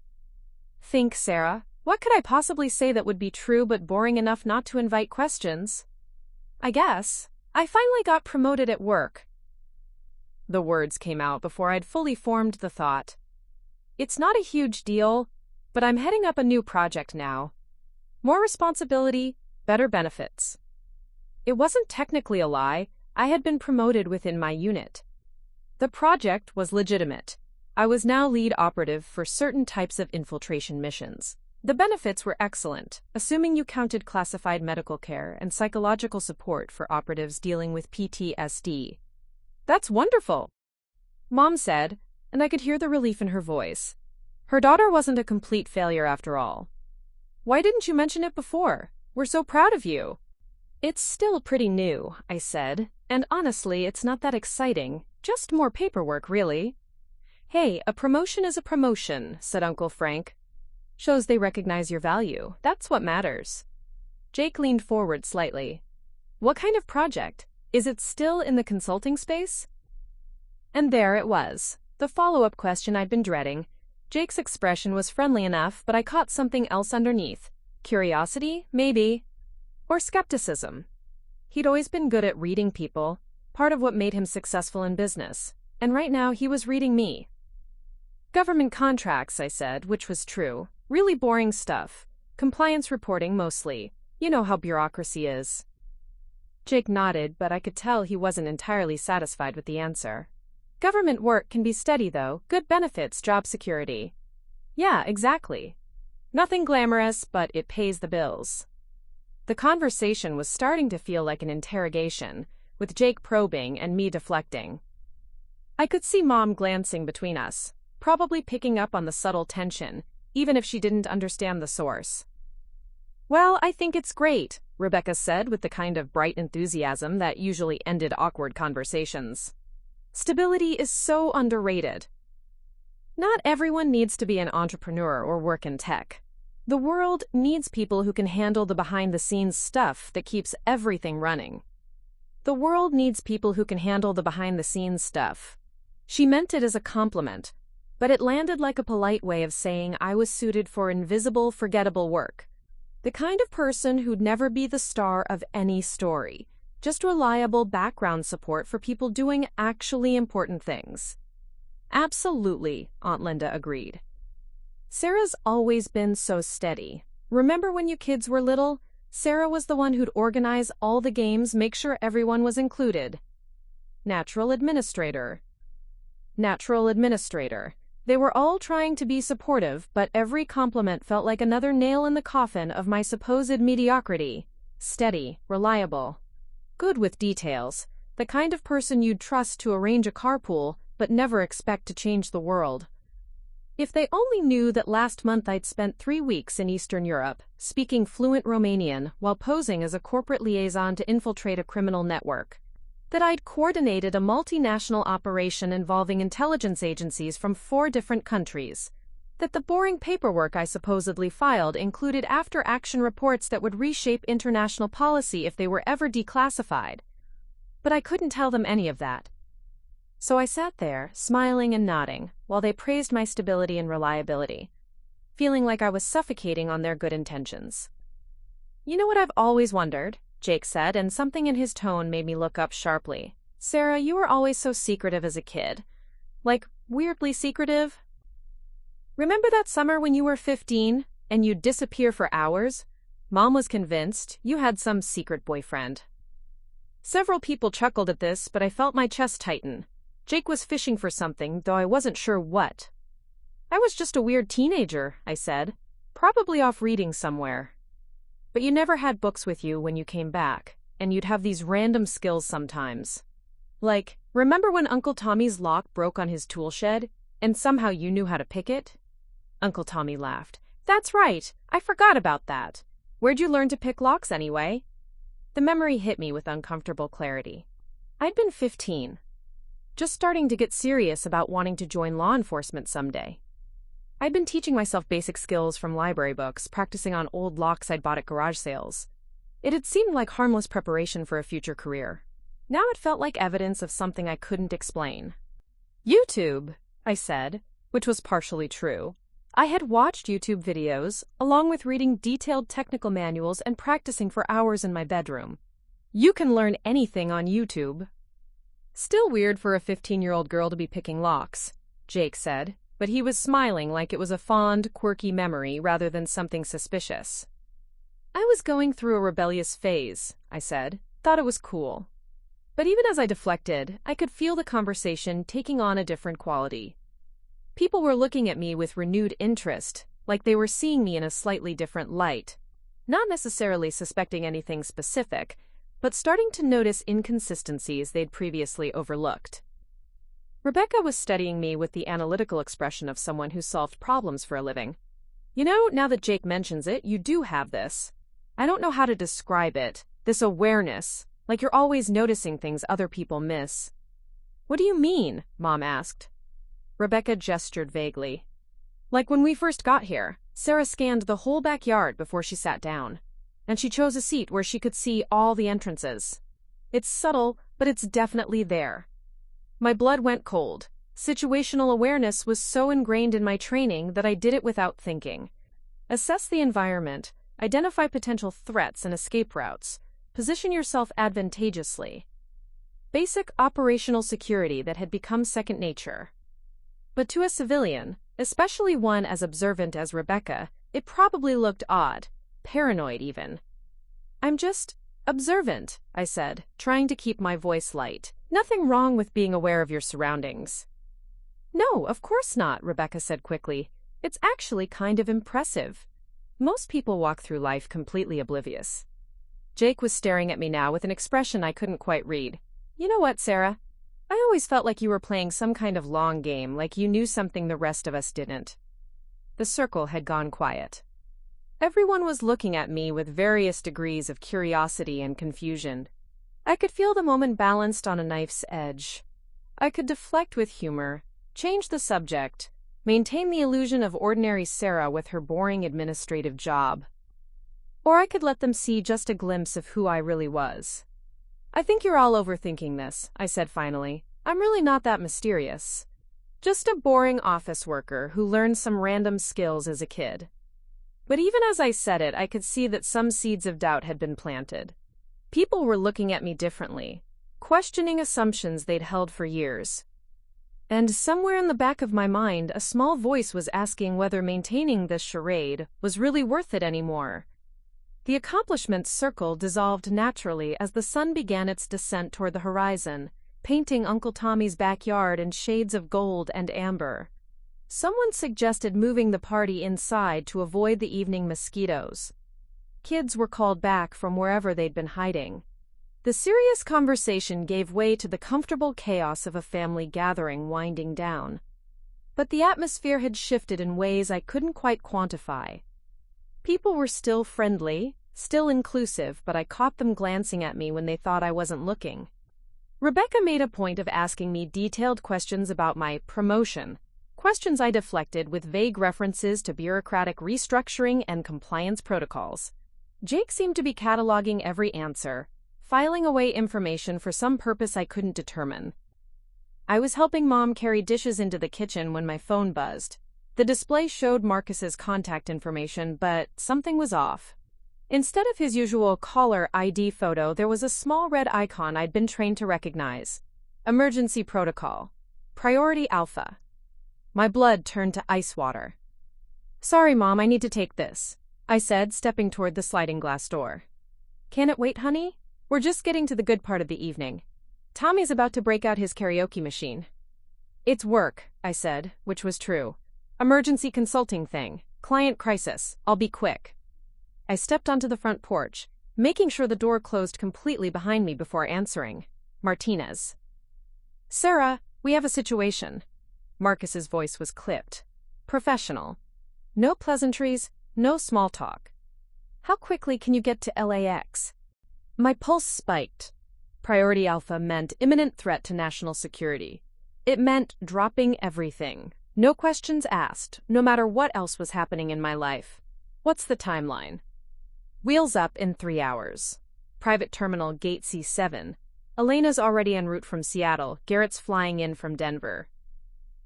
"Think, Sarah. What could I possibly say that would be true but boring enough not to invite questions? I guess I finally got promoted at work." The words came out before I'd fully formed the thought. It's not a huge deal, but I'm heading up a new project now. More responsibility, better benefits. It wasn't technically a lie. I had been promoted within my unit. The project was legitimate. I was now lead operative for certain types of infiltration missions. The benefits were excellent, assuming you counted classified medical care and psychological support for operatives dealing with PTSD. That's wonderful, Mom said, and I could hear the relief in her voice. Her daughter wasn't a complete failure after all. Why didn't you mention it before? We're so proud of you. It's still pretty new, I said, and honestly, it's not that exciting, just more paperwork, really. Hey, a promotion is a promotion, said Uncle Frank. Shows they recognize your value. That's what matters. Jake leaned forward slightly. What kind of project? Is it still in the consulting space? And there it was, the follow-up question I'd been dreading. Jake's expression was friendly enough, but I caught something else underneath. Curiosity, maybe. Or skepticism. He'd always been good at reading people, part of what made him successful in business. And right now he was reading me. Government contracts, I said, which was true. Really boring stuff. Compliance reporting mostly. You know how bureaucracy is. Jake nodded, but I could tell he wasn't entirely satisfied with the answer. Government work can be steady, though. Good benefits, job security. Yeah, exactly. Nothing glamorous, but it pays the bills. The conversation was starting to feel like an interrogation, with Jake probing and me deflecting. I could see Mom glancing between us, probably picking up on the subtle tension, even if she didn't understand the source. Well, I think it's great, Rebecca said with the kind of bright enthusiasm that usually ended awkward conversations. Stability is so underrated. Not everyone needs to be an entrepreneur or work in tech. The world needs people who can handle the behind-the-scenes stuff that keeps everything running. The world needs people who can handle the behind-the-scenes stuff. She meant it as a compliment, but it landed like a polite way of saying I was suited for invisible, forgettable work. The kind of person who'd never be the star of any story, just reliable background support for people doing actually important things. Absolutely, Aunt Linda agreed. Sarah's always been so steady. Remember when you kids were little? Sarah was the one who'd organize all the games, make sure everyone was included. Natural administrator. They were all trying to be supportive, but every compliment felt like another nail in the coffin of my supposed mediocrity. Steady, reliable, good with details, the kind of person you'd trust to arrange a carpool, but never expect to change the world. If they only knew that last month I'd spent 3 weeks in Eastern Europe, speaking fluent Romanian while posing as a corporate liaison to infiltrate a criminal network. That I'd coordinated a multinational operation involving intelligence agencies from 4 different countries. That the boring paperwork I supposedly filed included after-action reports that would reshape international policy if they were ever declassified. But I couldn't tell them any of that. So I sat there, smiling and nodding, while they praised my stability and reliability, feeling like I was suffocating on their good intentions. You know what I've always wondered? Jake said, and something in his tone made me look up sharply. Sarah, you were always so secretive as a kid. Like, weirdly secretive. Remember that summer when you were 15, and you'd disappear for hours? Mom was convinced you had some secret boyfriend. Several people chuckled at this, but I felt my chest tighten. Jake was fishing for something, though I wasn't sure what. I was just a weird teenager, I said. Probably off reading somewhere. But you never had books with you when you came back, and you'd have these random skills sometimes. Like, remember when Uncle Tommy's lock broke on his tool shed, and somehow you knew how to pick it? Uncle Tommy laughed. That's right, I forgot about that. Where'd you learn to pick locks anyway? The memory hit me with uncomfortable clarity. I'd been 15. Just starting to get serious about wanting to join law enforcement someday. I'd been teaching myself basic skills from library books, practicing on old locks I'd bought at garage sales. It had seemed like harmless preparation for a future career. Now it felt like evidence of something I couldn't explain. YouTube, I said, which was partially true. I had watched YouTube videos, along with reading detailed technical manuals and practicing for hours in my bedroom. You can learn anything on YouTube. Still weird for a 15-year-old girl to be picking locks, Jake said, but he was smiling like it was a fond, quirky memory rather than something suspicious. I was going through a rebellious phase, I said. Thought it was cool. But even as I deflected, I could feel the conversation taking on a different quality. People were looking at me with renewed interest, like they were seeing me in a slightly different light. Not necessarily suspecting anything specific, but starting to notice inconsistencies they'd previously overlooked. Rebecca was studying me with the analytical expression of someone who solved problems for a living. You know, now that Jake mentions it, you do have this. I don't know how to describe it, this awareness, like you're always noticing things other people miss. What do you mean? Mom asked. Rebecca gestured vaguely. Like when we first got here, Sarah scanned the whole backyard before she sat down, and she chose a seat where she could see all the entrances. It's subtle, but it's definitely there. My blood went cold. Situational awareness was so ingrained in my training that I did it without thinking. Assess the environment, identify potential threats and escape routes, position yourself advantageously. Basic operational security that had become second nature. But to a civilian, especially one as observant as Rebecca, it probably looked odd, paranoid even. I'm just observant, I said, trying to keep my voice light. Nothing wrong with being aware of your surroundings. No, of course not, Rebecca said quickly. It's actually kind of impressive. Most people walk through life completely oblivious. Jake was staring at me now with an expression I couldn't quite read. You know what, Sarah? I always felt like you were playing some kind of long game, like you knew something the rest of us didn't. The circle had gone quiet. Everyone was looking at me with various degrees of curiosity and confusion. I could feel the moment balanced on a knife's edge. I could deflect with humor, change the subject, maintain the illusion of ordinary Sarah with her boring administrative job. Or I could let them see just a glimpse of who I really was. I think you're all overthinking this, I said finally. I'm really not that mysterious. Just a boring office worker who learned some random skills as a kid. But even as I said it, I could see that some seeds of doubt had been planted. People were looking at me differently, questioning assumptions they'd held for years. And somewhere in the back of my mind, a small voice was asking whether maintaining this charade was really worth it anymore. The accomplishments circle dissolved naturally as the sun began its descent toward the horizon, painting Uncle Tommy's backyard in shades of gold and amber. Someone suggested moving the party inside to avoid the evening mosquitoes. Kids were called back from wherever they'd been hiding. The serious conversation gave way to the comfortable chaos of a family gathering winding down. But the atmosphere had shifted in ways I couldn't quite quantify. People were still friendly, still inclusive, but I caught them glancing at me when they thought I wasn't looking. Rebecca made a point of asking me detailed questions about my promotion, questions I deflected with vague references to bureaucratic restructuring and compliance protocols. Jake seemed to be cataloging every answer, filing away information for some purpose I couldn't determine. I was helping Mom carry dishes into the kitchen when my phone buzzed. The display showed Marcus's contact information, but something was off. Instead of his usual caller ID photo, there was a small red icon I'd been trained to recognize. Emergency protocol. Priority Alpha. My blood turned to ice water. Sorry, Mom, I need to take this, I said, stepping toward the sliding glass door. Can it wait, honey? We're just getting to the good part of the evening. Tommy's about to break out his karaoke machine. It's work, I said, which was true. Emergency consulting thing. Client crisis. I'll be quick. I stepped onto the front porch, making sure the door closed completely behind me before answering. Martinez. Sarah, we have a situation. Marcus's voice was clipped. Professional. No pleasantries, no small talk. How quickly can you get to LAX? My pulse spiked. Priority Alpha meant imminent threat to national security. It meant dropping everything. No questions asked, no matter what else was happening in my life. What's the timeline? Wheels up in 3 hours. Private terminal gate C7. Elena's already en route from Seattle. Garrett's flying in from Denver.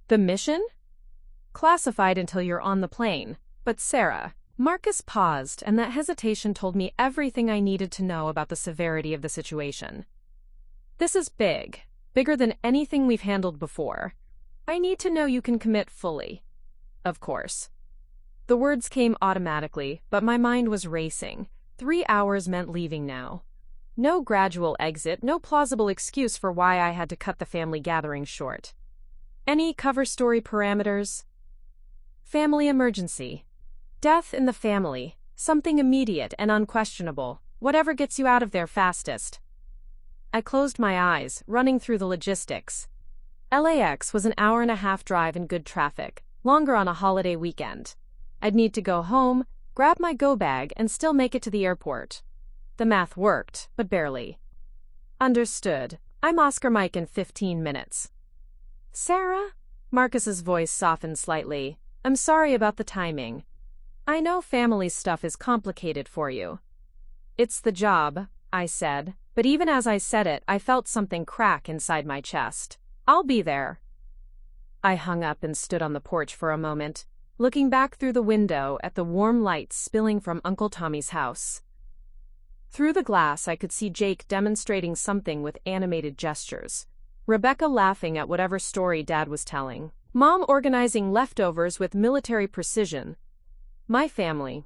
The mission? Classified until you're on the plane. But Sarah. Marcus paused, and that hesitation told me everything I needed to know about the severity of the situation. This is big. Bigger than anything we've handled before. I need to know you can commit fully. Of course. The words came automatically, but my mind was racing. 3 hours meant leaving now. No gradual exit, no plausible excuse for why I had to cut the family gathering short. Any cover story parameters? Family emergency. Death in the family. Something immediate and unquestionable. Whatever gets you out of there fastest. I closed my eyes, running through the logistics. LAX was an hour-and-a-half drive in good traffic, longer on a holiday weekend. I'd need to go home, grab my go bag, and still make it to the airport. The math worked, but barely. Understood. I'm Oscar Mike in 15 minutes. Sarah? Marcus's voice softened slightly. I'm sorry about the timing. I know family stuff is complicated for you. It's the job, I said, but even as I said it, I felt something crack inside my chest. I'll be there. I hung up and stood on the porch for a moment, looking back through the window at the warm lights spilling from Uncle Tommy's house. Through the glass, I could see Jake demonstrating something with animated gestures. Rebecca laughing at whatever story Dad was telling. Mom organizing leftovers with military precision. My family.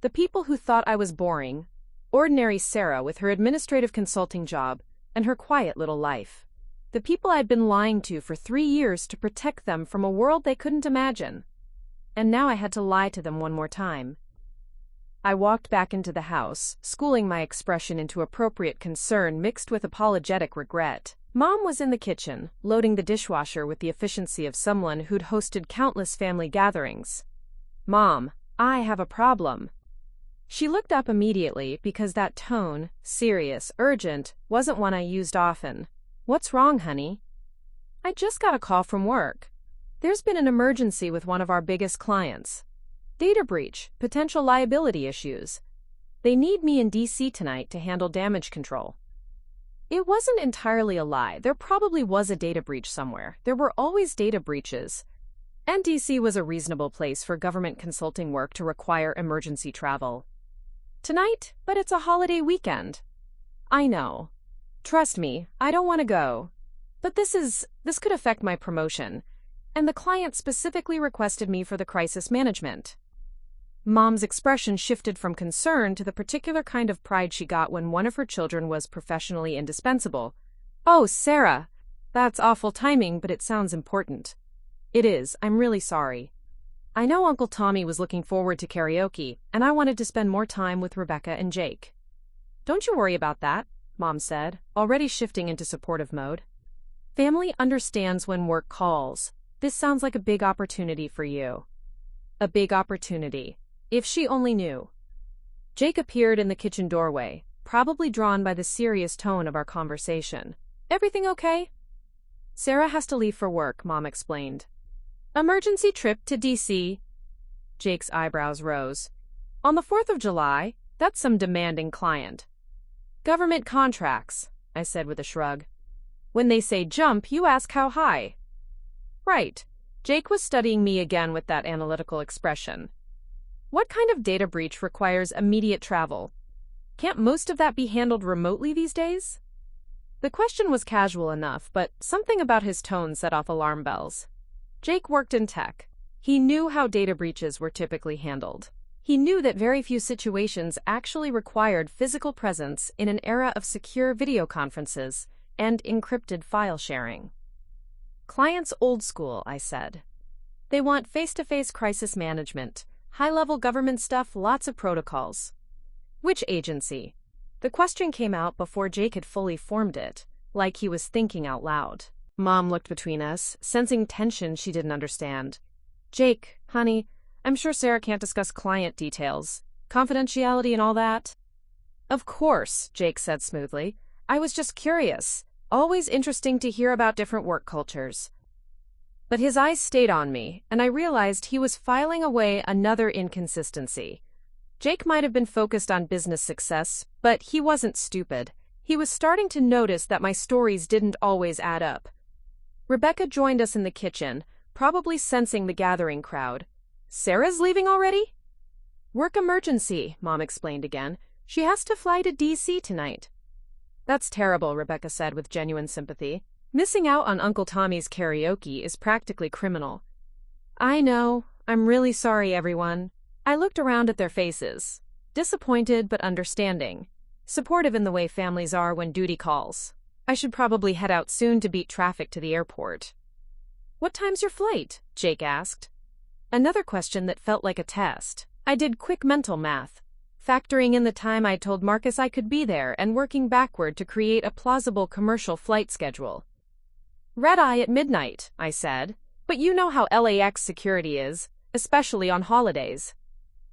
The people who thought I was boring. Ordinary Sarah with her administrative consulting job and her quiet little life. The people I'd been lying to for 3 years to protect them from a world they couldn't imagine. And now I had to lie to them one more time. I walked back into the house, schooling my expression into appropriate concern mixed with apologetic regret. Mom was in the kitchen, loading the dishwasher with the efficiency of someone who'd hosted countless family gatherings. Mom, I have a problem. She looked up immediately because that tone, serious, urgent, wasn't one I used often. What's wrong, honey? I just got a call from work. There's been an emergency with one of our biggest clients. Data breach, potential liability issues. They need me in DC tonight to handle damage control. It wasn't entirely a lie. There probably was a data breach somewhere. There were always data breaches. And DC was a reasonable place for government consulting work to require emergency travel. Tonight, but it's a holiday weekend. I know. Trust me, I don't want to go. But this could affect my promotion. And the client specifically requested me for the crisis management. Mom's expression shifted from concern to the particular kind of pride she got when one of her children was professionally indispensable. Oh, Sarah, that's awful timing, but it sounds important. It is. I'm really sorry. I know Uncle Tommy was looking forward to karaoke, and I wanted to spend more time with Rebecca and Jake. Don't you worry about that, Mom said, already shifting into supportive mode. Family understands when work calls. This sounds like a big opportunity for you. A big opportunity. If she only knew. Jake appeared in the kitchen doorway, probably drawn by the serious tone of our conversation. Everything okay? Sarah has to leave for work, Mom explained. Emergency trip to DC. Jake's eyebrows rose. On the 4th of July, that's some demanding client. Government contracts, I said with a shrug. When they say jump, you ask how high. Right. Jake was studying me again with that analytical expression. What kind of data breach requires immediate travel? Can't most of that be handled remotely these days? The question was casual enough, but something about his tone set off alarm bells. Jake worked in tech. He knew how data breaches were typically handled. He knew that very few situations actually required physical presence in an era of secure video conferences and encrypted file sharing. Clients old school, I said. They want face-to-face crisis management, high-level government stuff, lots of protocols. Which agency? The question came out before Jake had fully formed it, like he was thinking out loud. Mom looked between us, sensing tension she didn't understand. Jake, honey, I'm sure Sarah can't discuss client details, confidentiality and all that. Of course, Jake said smoothly. I was just curious. Always interesting to hear about different work cultures. But his eyes stayed on me, and I realized he was filing away another inconsistency. Jake might have been focused on business success, but he wasn't stupid. He was starting to notice that my stories didn't always add up. Rebecca joined us in the kitchen, probably sensing the gathering crowd. Sarah's leaving already? Work emergency, Mom explained again. She has to fly to DC tonight. That's terrible, Rebecca said with genuine sympathy. Missing out on Uncle Tommy's karaoke is practically criminal. I know. I'm really sorry, everyone. I looked around at their faces. Disappointed but understanding. Supportive in the way families are when duty calls. I should probably head out soon to beat traffic to the airport. What time's your flight? Jake asked. Another question that felt like a test. I did quick mental math, factoring in the time I told Marcus I could be there and working backward to create a plausible commercial flight schedule. Red-eye at midnight, I said, but you know how LAX security is, especially on holidays.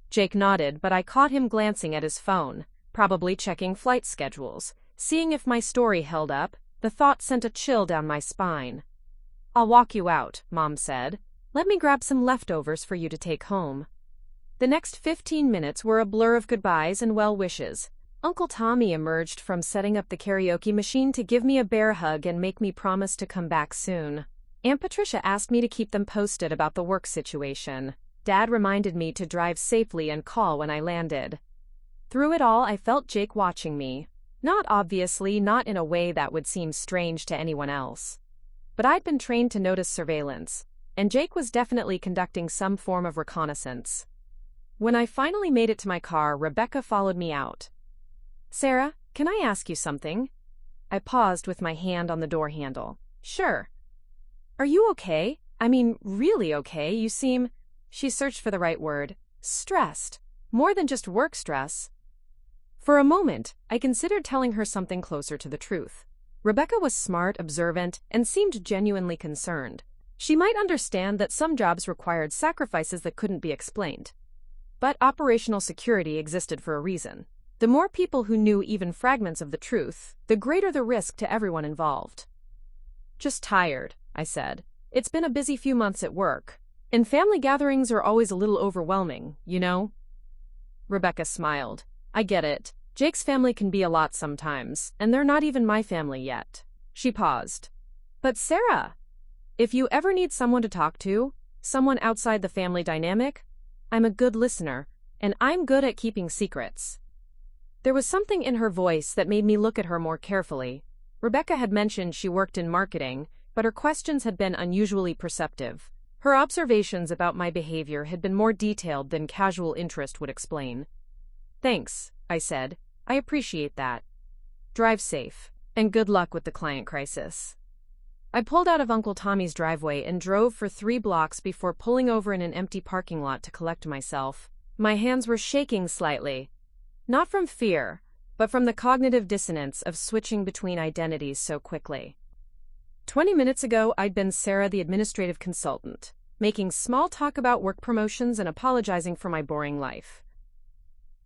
Jake nodded, but I caught him glancing at his phone, probably checking flight schedules. Seeing if my story held up, the thought sent a chill down my spine. I'll walk you out, Mom said. Let me grab some leftovers for you to take home. The next 15 minutes were a blur of goodbyes and well wishes. Uncle Tommy emerged from setting up the karaoke machine to give me a bear hug and make me promise to come back soon. Aunt Patricia asked me to keep them posted about the work situation. Dad reminded me to drive safely and call when I landed. Through it all, I felt Jake watching me. Not obviously, not in a way that would seem strange to anyone else. But I'd been trained to notice surveillance, and Jake was definitely conducting some form of reconnaissance. When I finally made it to my car, Rebecca followed me out. Sarah, can I ask you something? I paused with my hand on the door handle. Sure. Are you okay? I mean, really okay? You seem... She searched for the right word. Stressed. More than just work stress. For a moment, I considered telling her something closer to the truth. Rebecca was smart, observant, and seemed genuinely concerned. She might understand that some jobs required sacrifices that couldn't be explained. But operational security existed for a reason. The more people who knew even fragments of the truth, the greater the risk to everyone involved. Just tired, I said. It's been a busy few months at work. And family gatherings are always a little overwhelming, you know? Rebecca smiled. I get it. Jake's family can be a lot sometimes, and they're not even my family yet. She paused. But Sarah, if you ever need someone to talk to, someone outside the family dynamic, I'm a good listener, and I'm good at keeping secrets. There was something in her voice that made me look at her more carefully. Rebecca had mentioned she worked in marketing, but her questions had been unusually perceptive. Her observations about my behavior had been more detailed than casual interest would explain. Thanks, I said. I appreciate that. Drive safe, and good luck with the client crisis. I pulled out of Uncle Tommy's driveway and drove for 3 blocks before pulling over in an empty parking lot to collect myself. My hands were shaking slightly. Not from fear, but from the cognitive dissonance of switching between identities so quickly. 20 minutes ago, I'd been Sarah, the administrative consultant, making small talk about work promotions and apologizing for my boring life.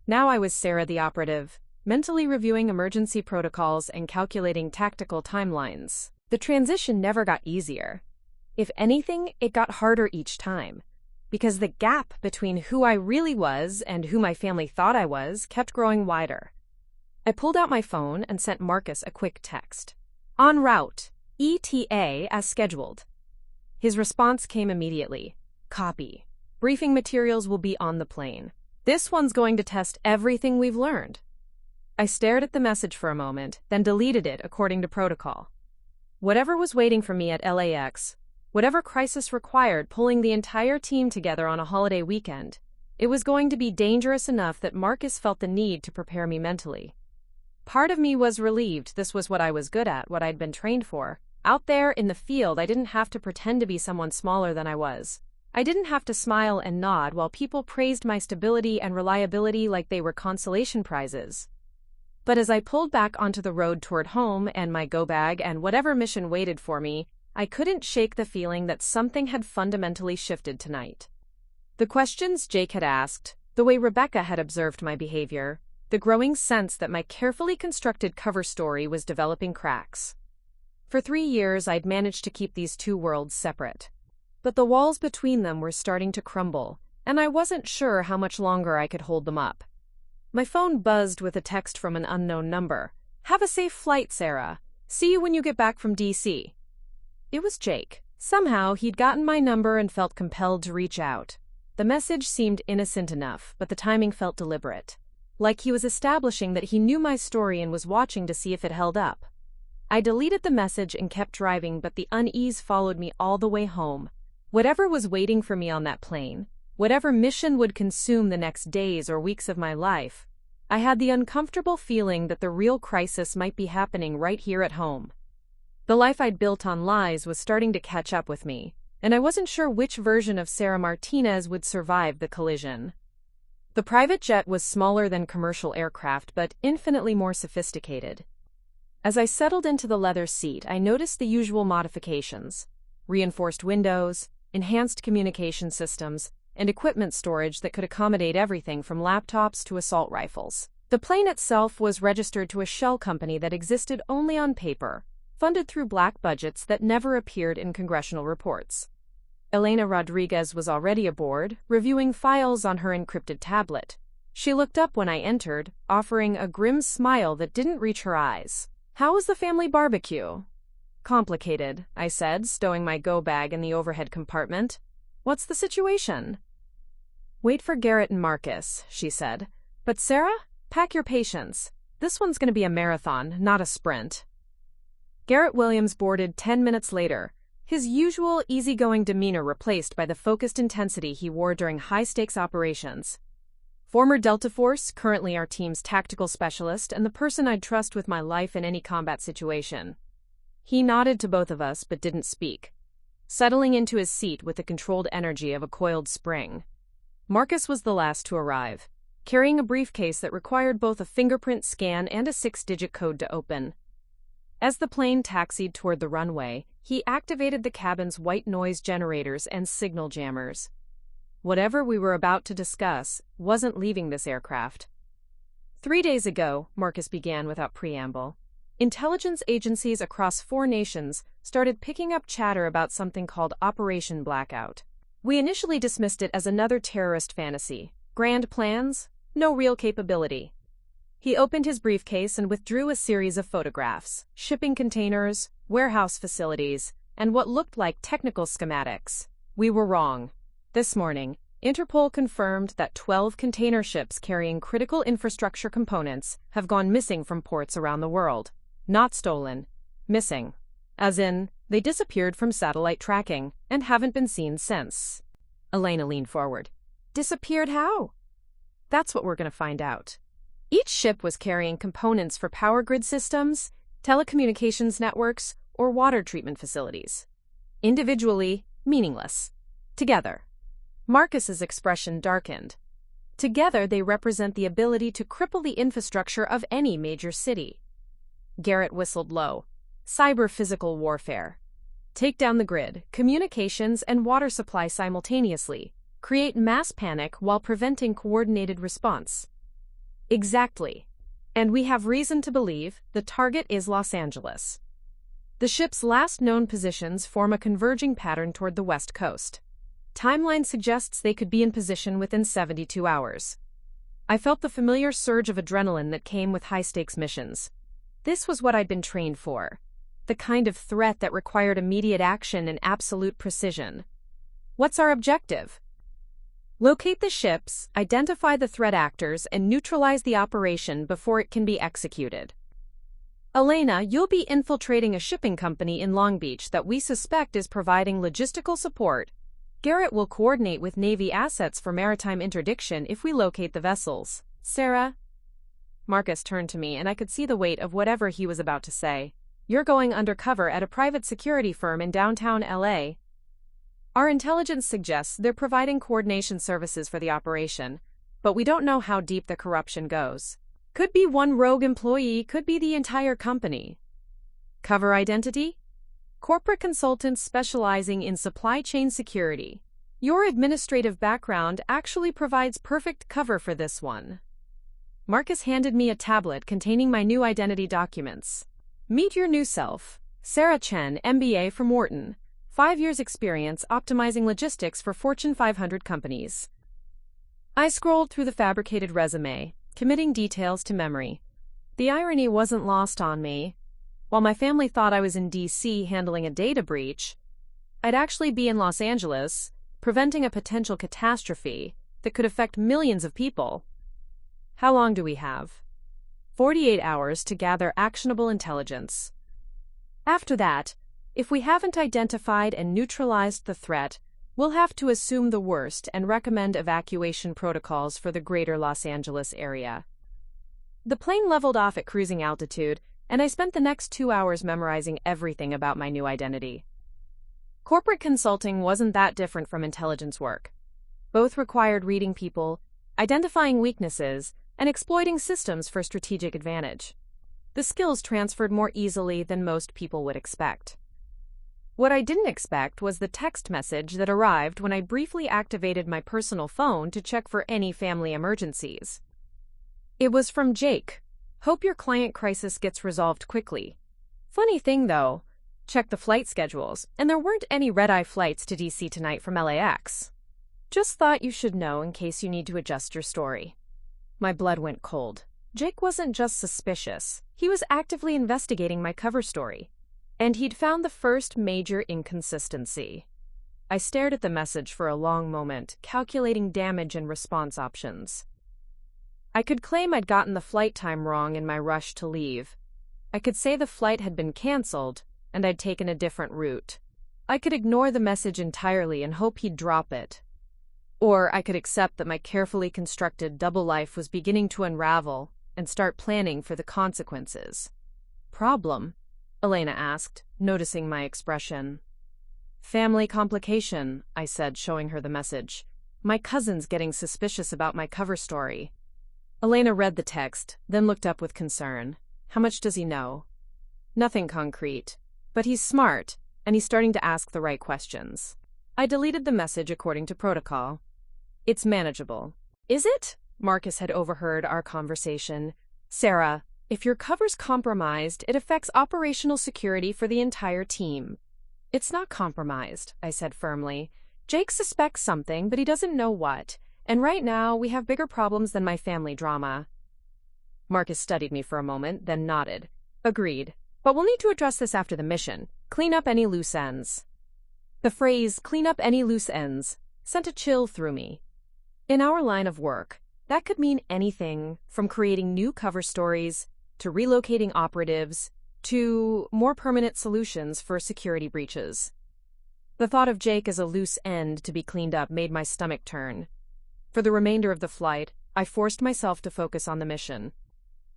Now I was Sarah, the operative, mentally reviewing emergency protocols and calculating tactical timelines. The transition never got easier. If anything, it got harder each time, because the gap between who I really was and who my family thought I was kept growing wider. I pulled out my phone and sent Marcus a quick text. En route. ETA as scheduled. His response came immediately. Copy. Briefing materials will be on the plane. This one's going to test everything we've learned. I stared at the message for a moment, then deleted it according to protocol. Whatever was waiting for me at LAX, whatever crisis required pulling the entire team together on a holiday weekend, it was going to be dangerous enough that Marcus felt the need to prepare me mentally. Part of me was relieved this was what I was good at, what I'd been trained for. Out there in the field, I didn't have to pretend to be someone smaller than I was. I didn't have to smile and nod while people praised my stability and reliability like they were consolation prizes. But as I pulled back onto the road toward home and my go bag and whatever mission waited for me, I couldn't shake the feeling that something had fundamentally shifted tonight. The questions Jake had asked, the way Rebecca had observed my behavior, the growing sense that my carefully constructed cover story was developing cracks. For 3 years, I'd managed to keep these two worlds separate. But the walls between them were starting to crumble, and I wasn't sure how much longer I could hold them up. My phone buzzed with a text from an unknown number. Have a safe flight, Sarah. See you when you get back from DC. It was Jake. Somehow, he'd gotten my number and felt compelled to reach out. The message seemed innocent enough, but the timing felt deliberate. Like he was establishing that he knew my story and was watching to see if it held up. I deleted the message and kept driving, but the unease followed me all the way home. Whatever was waiting for me on that plane, whatever mission would consume the next days or weeks of my life, I had the uncomfortable feeling that the real crisis might be happening right here at home. The life I'd built on lies was starting to catch up with me, and I wasn't sure which version of Sarah Martinez would survive the collision. The private jet was smaller than commercial aircraft, but infinitely more sophisticated. As I settled into the leather seat, I noticed the usual modifications: reinforced windows, enhanced communication systems, and equipment storage that could accommodate everything from laptops to assault rifles. The plane itself was registered to a shell company that existed only on paper, funded through black budgets that never appeared in congressional reports. Elena Rodriguez was already aboard, reviewing files on her encrypted tablet. She looked up when I entered, offering a grim smile that didn't reach her eyes. "How was the family barbecue?" "Complicated," I said, stowing my go bag in the overhead compartment. "What's the situation?" "Wait for Garrett and Marcus," she said. "But Sarah, pack your patience. This one's going to be a marathon, not a sprint." Garrett Williams boarded 10 minutes later, his usual easygoing demeanor replaced by the focused intensity he wore during high-stakes operations. Former Delta Force, currently our team's tactical specialist, and the person I'd trust with my life in any combat situation. He nodded to both of us but didn't speak, settling into his seat with the controlled energy of a coiled spring. Marcus was the last to arrive, carrying a briefcase that required both a fingerprint scan and a 6-digit code to open. As the plane taxied toward the runway, he activated the cabin's white noise generators and signal jammers. Whatever we were about to discuss wasn't leaving this aircraft. 3 days ago, Marcus began without preamble, intelligence agencies across 4 nations started picking up chatter about something called Operation Blackout. We initially dismissed it as another terrorist fantasy. Grand plans, no real capability. He opened his briefcase and withdrew a series of photographs: shipping containers, warehouse facilities, and what looked like technical schematics. We were wrong. This morning, Interpol confirmed that 12 container ships carrying critical infrastructure components have gone missing from ports around the world. Not stolen. Missing. As in, they disappeared from satellite tracking and haven't been seen since. Elena leaned forward. Disappeared how? That's what we're going to find out. Each ship was carrying components for power grid systems, telecommunications networks, or water treatment facilities. Individually, meaningless. Together. Marcus's expression darkened. Together, they represent the ability to cripple the infrastructure of any major city. Garrett whistled low. Cyber-physical warfare. Take down the grid, communications, and water supply simultaneously. Create mass panic while preventing coordinated response. Exactly. And we have reason to believe the target is Los Angeles. The ship's last known positions form a converging pattern toward the west coast. Timeline suggests they could be in position within 72 hours. I felt the familiar surge of adrenaline that came with high-stakes missions. This was what I'd been trained for. The kind of threat that required immediate action and absolute precision. What's our objective? Locate the ships, identify the threat actors, and neutralize the operation before it can be executed. Elena, you'll be infiltrating a shipping company in Long Beach that we suspect is providing logistical support. Garrett will coordinate with Navy assets for maritime interdiction if we locate the vessels. Sarah? Marcus turned to me and I could see the weight of whatever he was about to say. You're going undercover at a private security firm in downtown LA. Our intelligence suggests they're providing coordination services for the operation, but we don't know how deep the corruption goes. Could be one rogue employee, could be the entire company. Cover identity? Corporate consultants specializing in supply chain security. Your administrative background actually provides perfect cover for this one. Marcus handed me a tablet containing my new identity documents. Meet your new self. Sarah Chen, MBA from Wharton. 5 years experience optimizing logistics for Fortune 500 companies. I scrolled through the fabricated resume, committing details to memory. The irony wasn't lost on me. While my family thought I was in D.C. handling a data breach, I'd actually be in Los Angeles, preventing a potential catastrophe that could affect millions of people. How long do we have? 48 hours to gather actionable intelligence. After that, if we haven't identified and neutralized the threat, we'll have to assume the worst and recommend evacuation protocols for the greater Los Angeles area. The plane leveled off at cruising altitude, and I spent the next 2 hours memorizing everything about my new identity. Corporate consulting wasn't that different from intelligence work. Both required reading people, identifying weaknesses, and exploiting systems for strategic advantage. The skills transferred more easily than most people would expect. What I didn't expect was the text message that arrived when I briefly activated my personal phone to check for any family emergencies. It was from Jake. Hope your client crisis gets resolved quickly. Funny thing though, checked the flight schedules, and there weren't any red-eye flights to DC tonight from LAX. Just thought you should know in case you need to adjust your story. My blood went cold. Jake wasn't just suspicious, he was actively investigating my cover story. And he'd found the first major inconsistency. I stared at the message for a long moment, calculating damage and response options. I could claim I'd gotten the flight time wrong in my rush to leave. I could say the flight had been canceled, and I'd taken a different route. I could ignore the message entirely and hope he'd drop it. Or I could accept that my carefully constructed double life was beginning to unravel and start planning for the consequences. Problem? Elena asked, noticing my expression. Family complication, I said, showing her the message. My cousin's getting suspicious about my cover story. Elena read the text, then looked up with concern. How much does he know? Nothing concrete, but he's smart, and he's starting to ask the right questions. I deleted the message according to protocol. It's manageable. Is it? Marcus had overheard our conversation. Sarah, if your cover's compromised, it affects operational security for the entire team. It's not compromised, I said firmly. Jake suspects something, but he doesn't know what. And right now, we have bigger problems than my family drama. Marcus studied me for a moment, then nodded. Agreed. But we'll need to address this after the mission. Clean up any loose ends. The phrase, clean up any loose ends, sent a chill through me. In our line of work, that could mean anything from creating new cover stories, to relocating operatives, to more permanent solutions for security breaches. The thought of Jake as a loose end to be cleaned up made my stomach turn. For the remainder of the flight, I forced myself to focus on the mission.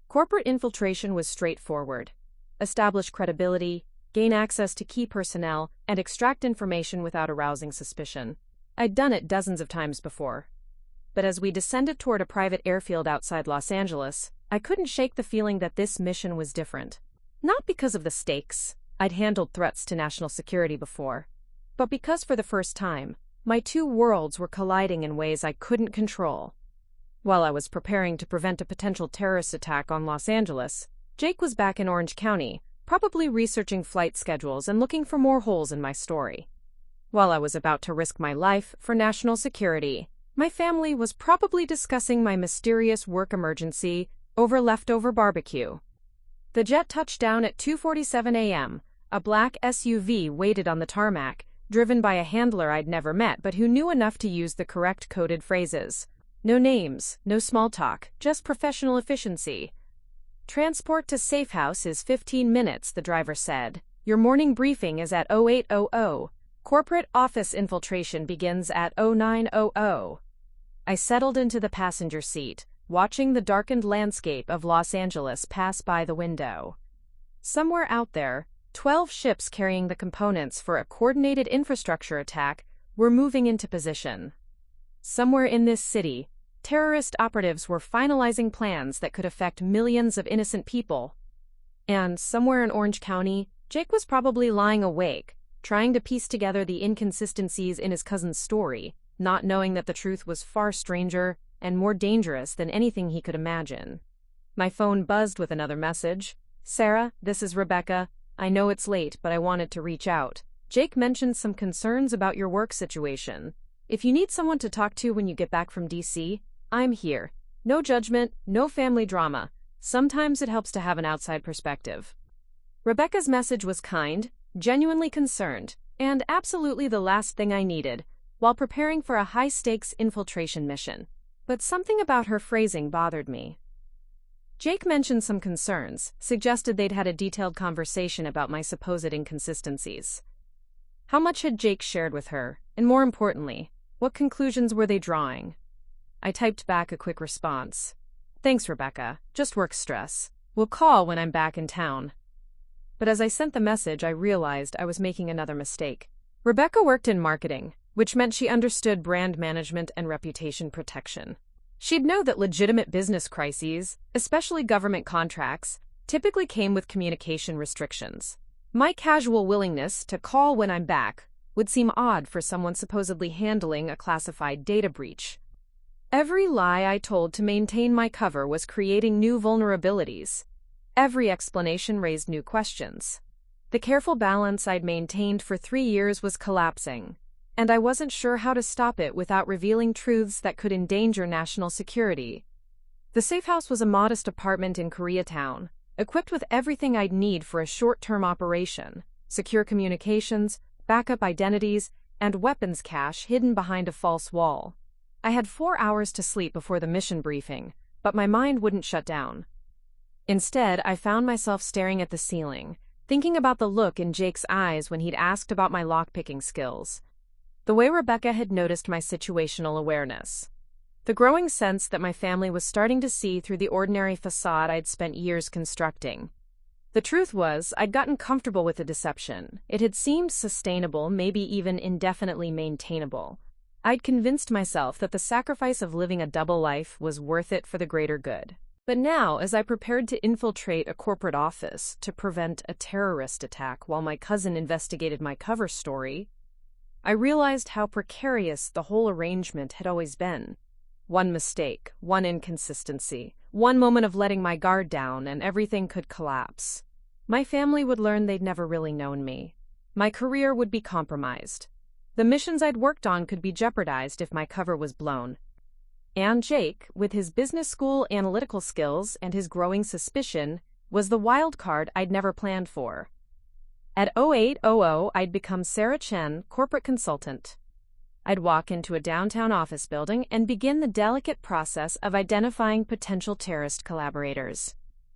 Corporate infiltration was straightforward. Establish credibility, gain access to key personnel, and extract information without arousing suspicion. I'd done it dozens of times before. But as we descended toward a private airfield outside Los Angeles, I couldn't shake the feeling that this mission was different. Not because of the stakes, I'd handled threats to national security before, but because for the first time, my two worlds were colliding in ways I couldn't control. While I was preparing to prevent a potential terrorist attack on Los Angeles, Jake was back in Orange County, probably researching flight schedules and looking for more holes in my story. While I was about to risk my life for national security, my family was probably discussing my mysterious work emergency over leftover barbecue. The jet touched down at 2:47 a.m. A black SUV waited on the tarmac, driven by a handler I'd never met but who knew enough to use the correct coded phrases. No names, no small talk, just professional efficiency. Transport to Safe House is 15 minutes, the driver said. Your morning briefing is at 0800. Corporate office infiltration begins at 0900. I settled into the passenger seat, watching the darkened landscape of Los Angeles pass by the window. Somewhere out there, 12 ships carrying the components for a coordinated infrastructure attack were moving into position. Somewhere in this city, terrorist operatives were finalizing plans that could affect millions of innocent people. And somewhere in Orange County, Jake was probably lying awake, trying to piece together the inconsistencies in his cousin's story, not knowing that the truth was far stranger and more dangerous than anything he could imagine. My phone buzzed with another message. Sarah, this is Rebecca. I know it's late, but I wanted to reach out. Jake mentioned some concerns about your work situation. If you need someone to talk to when you get back from DC, I'm here. No judgment, no family drama. Sometimes it helps to have an outside perspective. Rebecca's message was kind, genuinely concerned, and absolutely the last thing I needed, while preparing for a high-stakes infiltration mission. But something about her phrasing bothered me. Jake mentioned some concerns, suggested they'd had a detailed conversation about my supposed inconsistencies. How much had Jake shared with her, and more importantly, what conclusions were they drawing? I typed back a quick response. Thanks, Rebecca. Just work stress. We'll call when I'm back in town. But as I sent the message, I realized I was making another mistake. Rebecca worked in marketing, which meant she understood brand management and reputation protection. She'd know that legitimate business crises, especially government contracts, typically came with communication restrictions. My casual willingness to call when I'm back would seem odd for someone supposedly handling a classified data breach. Every lie I told to maintain my cover was creating new vulnerabilities. Every explanation raised new questions. The careful balance I'd maintained for 3 years was collapsing, and I wasn't sure how to stop it without revealing truths that could endanger national security. The safe house was a modest apartment in Koreatown, equipped with everything I'd need for a short-term operation: secure communications, backup identities, and weapons cache hidden behind a false wall. I had 4 hours to sleep before the mission briefing, but my mind wouldn't shut down. Instead, I found myself staring at the ceiling, thinking about the look in Jake's eyes when he'd asked about my lockpicking skills, the way Rebecca had noticed my situational awareness, the growing sense that my family was starting to see through the ordinary facade I'd spent years constructing. The truth was, I'd gotten comfortable with the deception. It had seemed sustainable, maybe even indefinitely maintainable. I'd convinced myself that the sacrifice of living a double life was worth it for the greater good. But now, as I prepared to infiltrate a corporate office to prevent a terrorist attack while my cousin investigated my cover story, I realized how precarious the whole arrangement had always been. One mistake, one inconsistency, one moment of letting my guard down, and everything could collapse. My family would learn they'd never really known me. My career would be compromised. The missions I'd worked on could be jeopardized if my cover was blown. And Jake, with his business school analytical skills and his growing suspicion, was the wild card I'd never planned for. At 0800, I'd become Sarah Chen, corporate consultant. I'd walk into a downtown office building and begin the delicate process of identifying potential terrorist collaborators.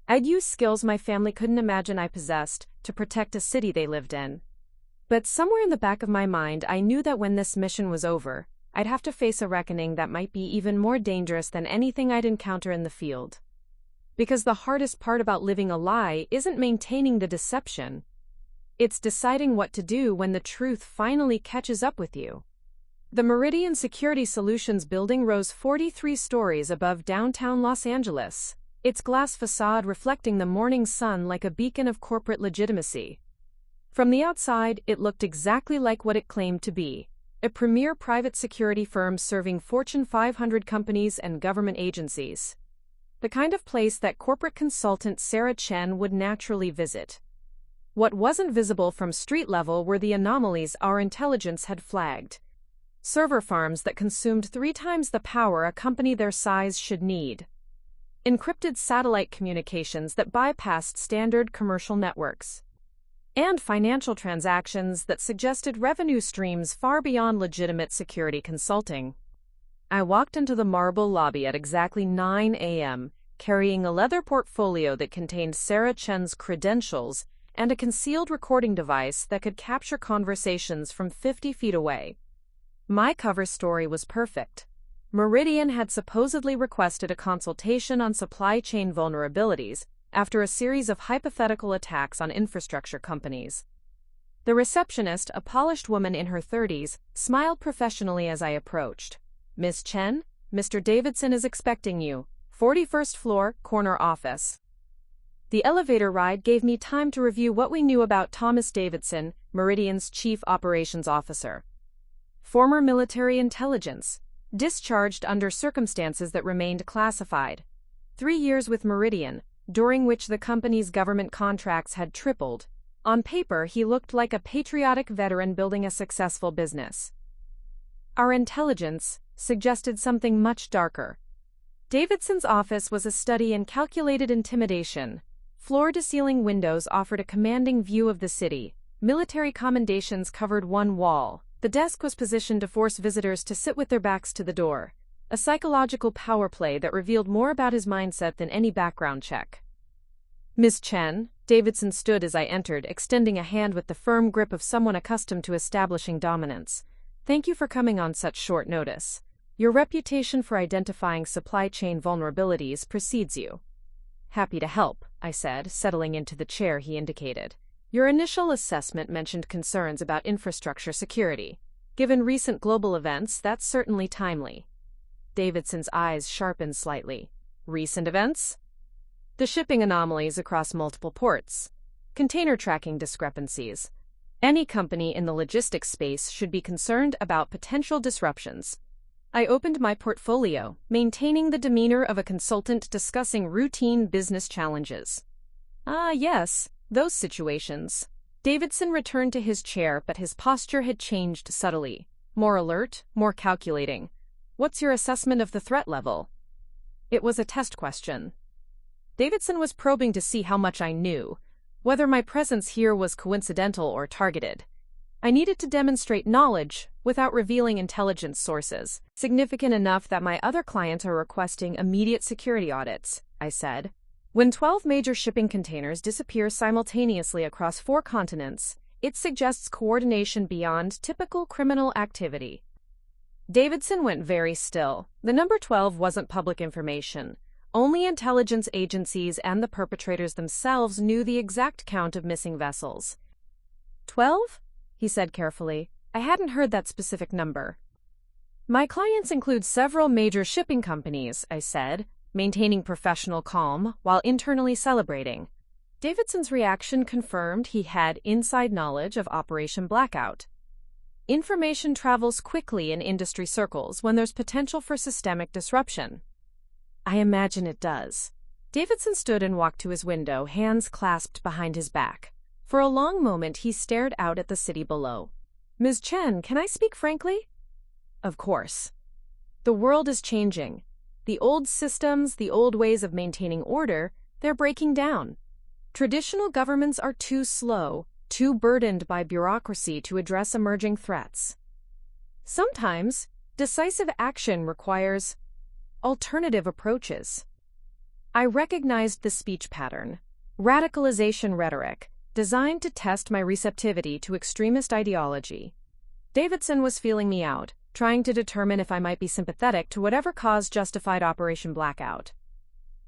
I'd use skills my family couldn't imagine I possessed to protect a city they lived in. But somewhere in the back of my mind, I knew that when this mission was over, I'd have to face a reckoning that might be even more dangerous than anything I'd encounter in the field. Because the hardest part about living a lie isn't maintaining the deception. It's deciding what to do when the truth finally catches up with you. The Meridian Security Solutions building rose 43 stories above downtown Los Angeles, its glass facade reflecting the morning sun like a beacon of corporate legitimacy. From the outside, it looked exactly like what it claimed to be: a premier private security firm serving Fortune 500 companies and government agencies. The kind of place that corporate consultant Sarah Chen would naturally visit. What wasn't visible from street level were the anomalies our intelligence had flagged. Server farms that consumed 3 times the power a company their size should need. Encrypted satellite communications that bypassed standard commercial networks. And financial transactions that suggested revenue streams far beyond legitimate security consulting. I walked into the marble lobby at exactly 9 a.m., carrying a leather portfolio that contained Sarah Chen's credentials and a concealed recording device that could capture conversations from 50 feet away. My cover story was perfect. Meridian had supposedly requested a consultation on supply chain vulnerabilities after a series of hypothetical attacks on infrastructure companies. The receptionist, a polished woman in her 30s, smiled professionally as I approached. "Miss Chen, Mr. Davidson is expecting you. 41st floor, corner office." The elevator ride gave me time to review what we knew about Thomas Davidson, Meridian's chief operations officer. Former military intelligence, discharged under circumstances that remained classified. 3 years with Meridian, during which the company's government contracts had tripled. On paper, he looked like a patriotic veteran building a successful business. Our intelligence suggested something much darker. Davidson's office was a study in calculated intimidation. Floor-to-ceiling windows offered a commanding view of the city. Military commendations covered one wall. The desk was positioned to force visitors to sit with their backs to the door. a psychological power play that revealed more about his mindset than any background check. "Miss Chen," Davidson stood as I entered, extending a hand with the firm grip of someone accustomed to establishing dominance. "Thank you for coming on such short notice. Your reputation for identifying supply chain vulnerabilities precedes you." "Happy to help," I said, settling into the chair he indicated. "Your initial assessment mentioned concerns about infrastructure security. Given recent global events, that's certainly timely." Davidson's eyes sharpened slightly. "Recent events?" "The shipping anomalies across multiple ports, container tracking discrepancies. Any company in the logistics space should be concerned about potential disruptions." I opened my portfolio, maintaining the demeanor of a consultant discussing routine business challenges. "Ah, yes, those situations." Davidson returned to his chair, but his posture had changed subtly. More alert, more calculating. "What's your assessment of the threat level?" It was a test question. Davidson was probing to see how much I knew, whether my presence here was coincidental or targeted. I needed to demonstrate knowledge without revealing intelligence sources, significant enough that my other clients are requesting immediate security audits, I said. "When 12 major shipping containers disappear simultaneously across 4 continents, it suggests coordination beyond typical criminal activity." Davidson went very still. The number 12 wasn't public information. Only intelligence agencies and the perpetrators themselves knew the exact count of missing vessels. 12? He said carefully. "I hadn't heard that specific number." "My clients include several major shipping companies," I said, maintaining professional calm while internally celebrating. Davidson's reaction confirmed he had inside knowledge of Operation Blackout. Information travels quickly in industry circles when there's potential for systemic disruption. "I imagine it does." Davidson stood and walked to his window, hands clasped behind his back. For a long moment he stared out at the city below. "Ms. Chen, can I speak frankly?" "Of course." "The world is changing. The old systems, the old ways of maintaining order, they're breaking down. Traditional governments are too slow, too burdened by bureaucracy to address emerging threats. Sometimes, decisive action requires alternative approaches." I recognized the speech pattern. Radicalization rhetoric, designed to test my receptivity to extremist ideology. Davidson was feeling me out, trying to determine if I might be sympathetic to whatever cause justified Operation Blackout.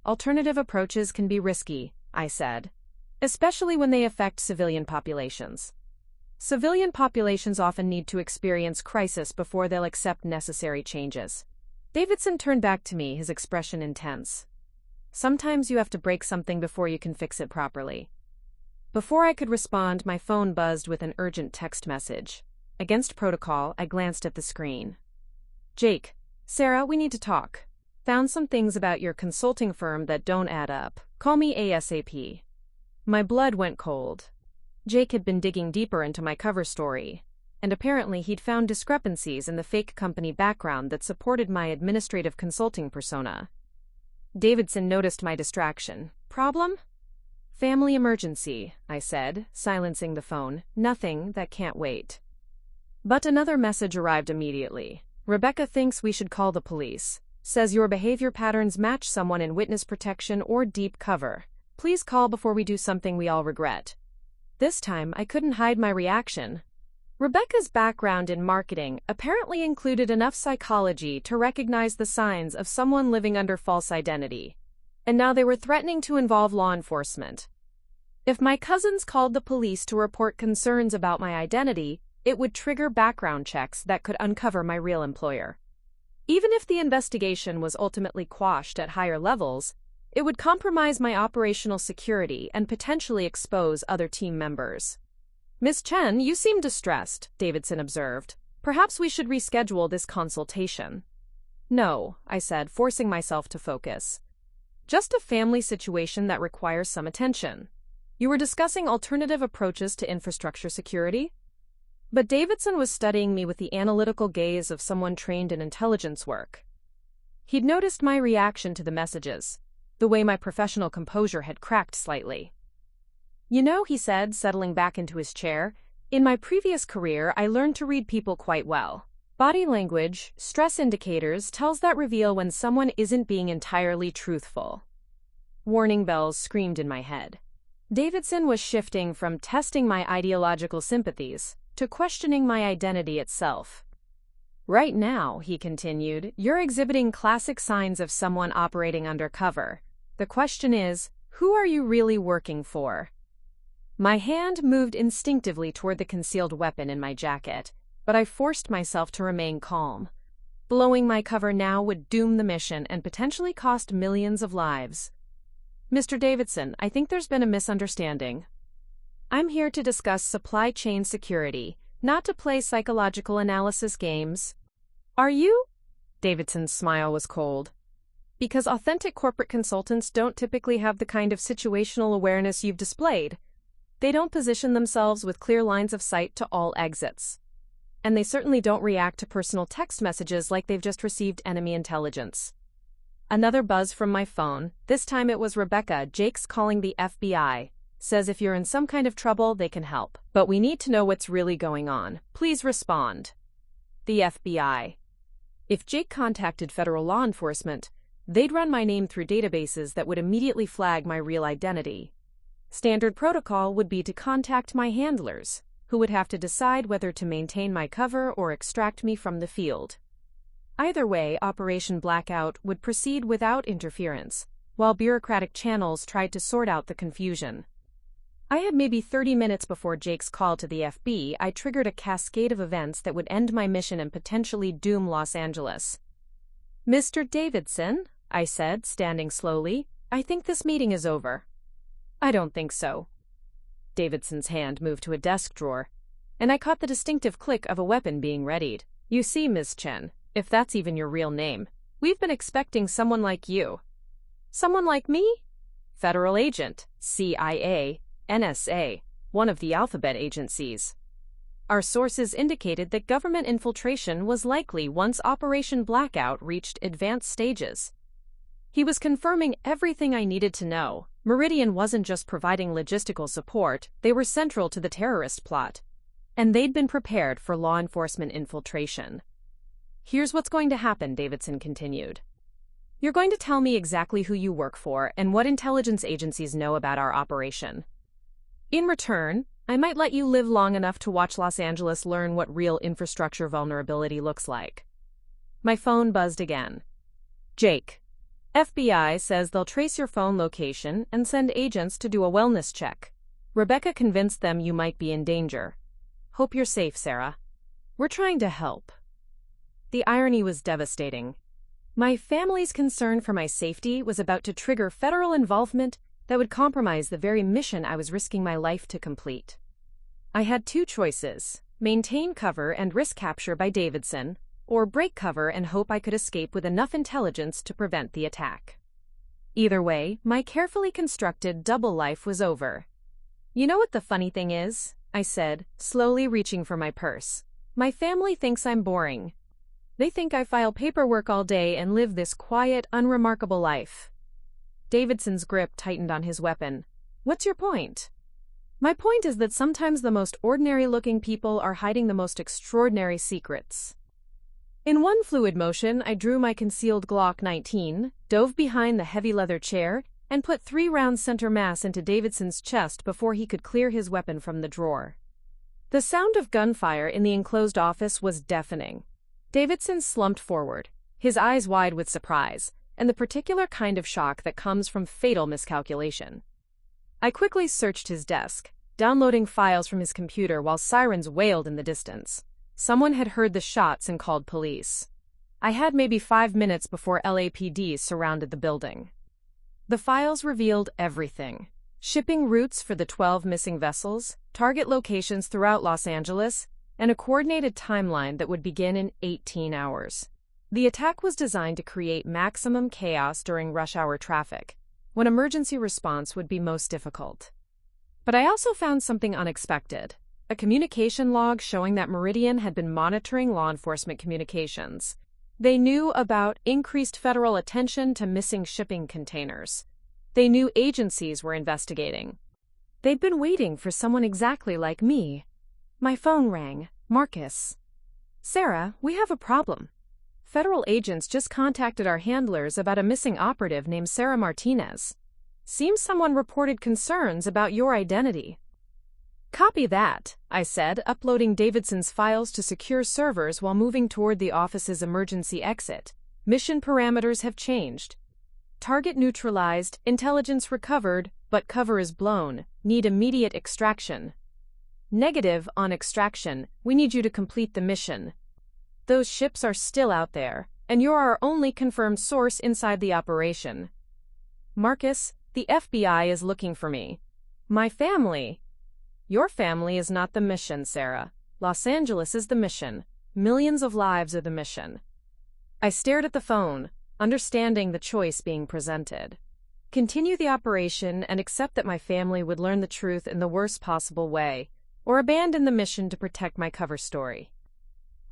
"Alternative approaches can be risky," I said, "especially when they affect civilian populations. Civilian populations often need to experience crisis before they'll accept necessary changes." Davidson turned back to me, his expression intense. "Sometimes you have to break something before you can fix it properly." Before I could respond, my phone buzzed with an urgent text message. Against protocol, I glanced at the screen. "Jake, Sarah, we need to talk. Found some things about your consulting firm that don't add up. Call me ASAP." My blood went cold. Jake had been digging deeper into my cover story, and apparently he'd found discrepancies in the fake company background that supported my administrative consulting persona. Davidson noticed my distraction. "Problem?" "Family emergency," I said, silencing the phone. "Nothing that can't wait." But another message arrived immediately. "Rebecca thinks we should call the police. Says your behavior patterns match someone in witness protection or deep cover. Please call before we do something we all regret." This time, I couldn't hide my reaction. Rebecca's background in marketing apparently included enough psychology to recognize the signs of someone living under false identity. And now they were threatening to involve law enforcement. If my cousins called the police to report concerns about my identity, it would trigger background checks that could uncover my real employer. Even if the investigation was ultimately quashed at higher levels, it would compromise my operational security and potentially expose other team members. "Miss Chen, you seem distressed," Davidson observed. "Perhaps we should reschedule this consultation." "No," I said, forcing myself to focus. "Just a family situation that requires some attention. You were discussing alternative approaches to infrastructure security?" But Davidson was studying me with the analytical gaze of someone trained in intelligence work. He'd noticed my reaction to the messages, the way my professional composure had cracked slightly. "You know," he said, settling back into his chair, "in my previous career I learned to read people quite well. Body language, stress indicators tells that reveal when someone isn't being entirely truthful. Warning bells screamed in my head. Davidson was shifting from testing my ideological sympathies to questioning my identity itself. Right now, he continued, you're exhibiting classic signs of someone operating undercover. The question is, who are you really working for? My hand moved instinctively toward the concealed weapon in my jacket, but I forced myself to remain calm. Blowing my cover now would doom the mission and potentially cost millions of lives. Mr. Davidson, I think there's been a misunderstanding. I'm here to discuss supply chain security, not to play psychological analysis games. Are you? Davidson's smile was cold. Because authentic corporate consultants don't typically have the kind of situational awareness you've displayed. They don't position themselves with clear lines of sight to all exits. And they certainly don't react to personal text messages like they've just received enemy intelligence. Another buzz from my phone. This time it was Rebecca. Jake's calling the FBI. Says if you're in some kind of trouble, they can help. But we need to know what's really going on. Please respond. The FBI. If Jake contacted federal law enforcement, they'd run my name through databases that would immediately flag my real identity. Standard protocol would be to contact my handlers, who would have to decide whether to maintain my cover or extract me from the field. Either way, Operation Blackout would proceed without interference, while bureaucratic channels tried to sort out the confusion. I had maybe 30 minutes before Jake's call to the FBI. I triggered a cascade of events that would end my mission and potentially doom Los Angeles. Mr. Davidson, I said, standing slowly, I think this meeting is over. I don't think so. Davidson's hand moved to a desk drawer, and I caught the distinctive click of a weapon being readied. You see, Ms. Chen, if that's even your real name, we've been expecting someone like you. Someone like me? Federal agent, CIA, NSA, one of the alphabet agencies. Our sources indicated that government infiltration was likely once Operation Blackout reached advanced stages. He was confirming everything I needed to know. Meridian wasn't just providing logistical support, they were central to the terrorist plot. And they'd been prepared for law enforcement infiltration. Here's what's going to happen, Davidson continued. You're going to tell me exactly who you work for and what intelligence agencies know about our operation. In return, I might let you live long enough to watch Los Angeles learn what real infrastructure vulnerability looks like. My phone buzzed again. Jake. FBI says they'll trace your phone location and send agents to do a wellness check. Rebecca convinced them you might be in danger. Hope you're safe, Sarah. We're trying to help. The irony was devastating. My family's concern for my safety was about to trigger federal involvement that would compromise the very mission I was risking my life to complete. I had two choices: maintain cover and risk capture by Davidson, or break cover and hope I could escape with enough intelligence to prevent the attack. Either way, my carefully constructed double life was over. You know what the funny thing is? I said, slowly reaching for my purse. My family thinks I'm boring. They think I file paperwork all day and live this quiet, unremarkable life. Davidson's grip tightened on his weapon. What's your point? My point is that sometimes the most ordinary-looking people are hiding the most extraordinary secrets. In one fluid motion, I drew my concealed Glock 19, dove behind the heavy leather chair, and put 3 rounds center mass into Davidson's chest before he could clear his weapon from the drawer. The sound of gunfire in the enclosed office was deafening. Davidson slumped forward, his eyes wide with surprise, and the particular kind of shock that comes from fatal miscalculation. I quickly searched his desk, downloading files from his computer while sirens wailed in the distance. Someone had heard the shots and called police. I had maybe 5 minutes before LAPD surrounded the building. The files revealed everything: shipping routes for the 12 missing vessels, target locations throughout Los Angeles, and a coordinated timeline that would begin in 18 hours. The attack was designed to create maximum chaos during rush hour traffic, when emergency response would be most difficult. But I also found something unexpected: a communication log showing that Meridian had been monitoring law enforcement communications. They knew about increased federal attention to missing shipping containers. They knew agencies were investigating. They'd been waiting for someone exactly like me. My phone rang. Marcus. Sarah, we have a problem. Federal agents just contacted our handlers about a missing operative named Sarah Martinez. Seems someone reported concerns about your identity. Copy that, I said, uploading Davidson's files to secure servers while moving toward the office's emergency exit. Mission parameters have changed. Target neutralized, intelligence recovered, but cover is blown. Need immediate extraction. Negative on extraction. We need you to complete the mission. Those ships are still out there, and you're our only confirmed source inside the operation. Marcus, the FBI is looking for me. My family. Your family is not the mission, Sarah. Los Angeles is the mission. Millions of lives are the mission. I stared at the phone, understanding the choice being presented. Continue the operation and accept that my family would learn the truth in the worst possible way, or abandon the mission to protect my cover story.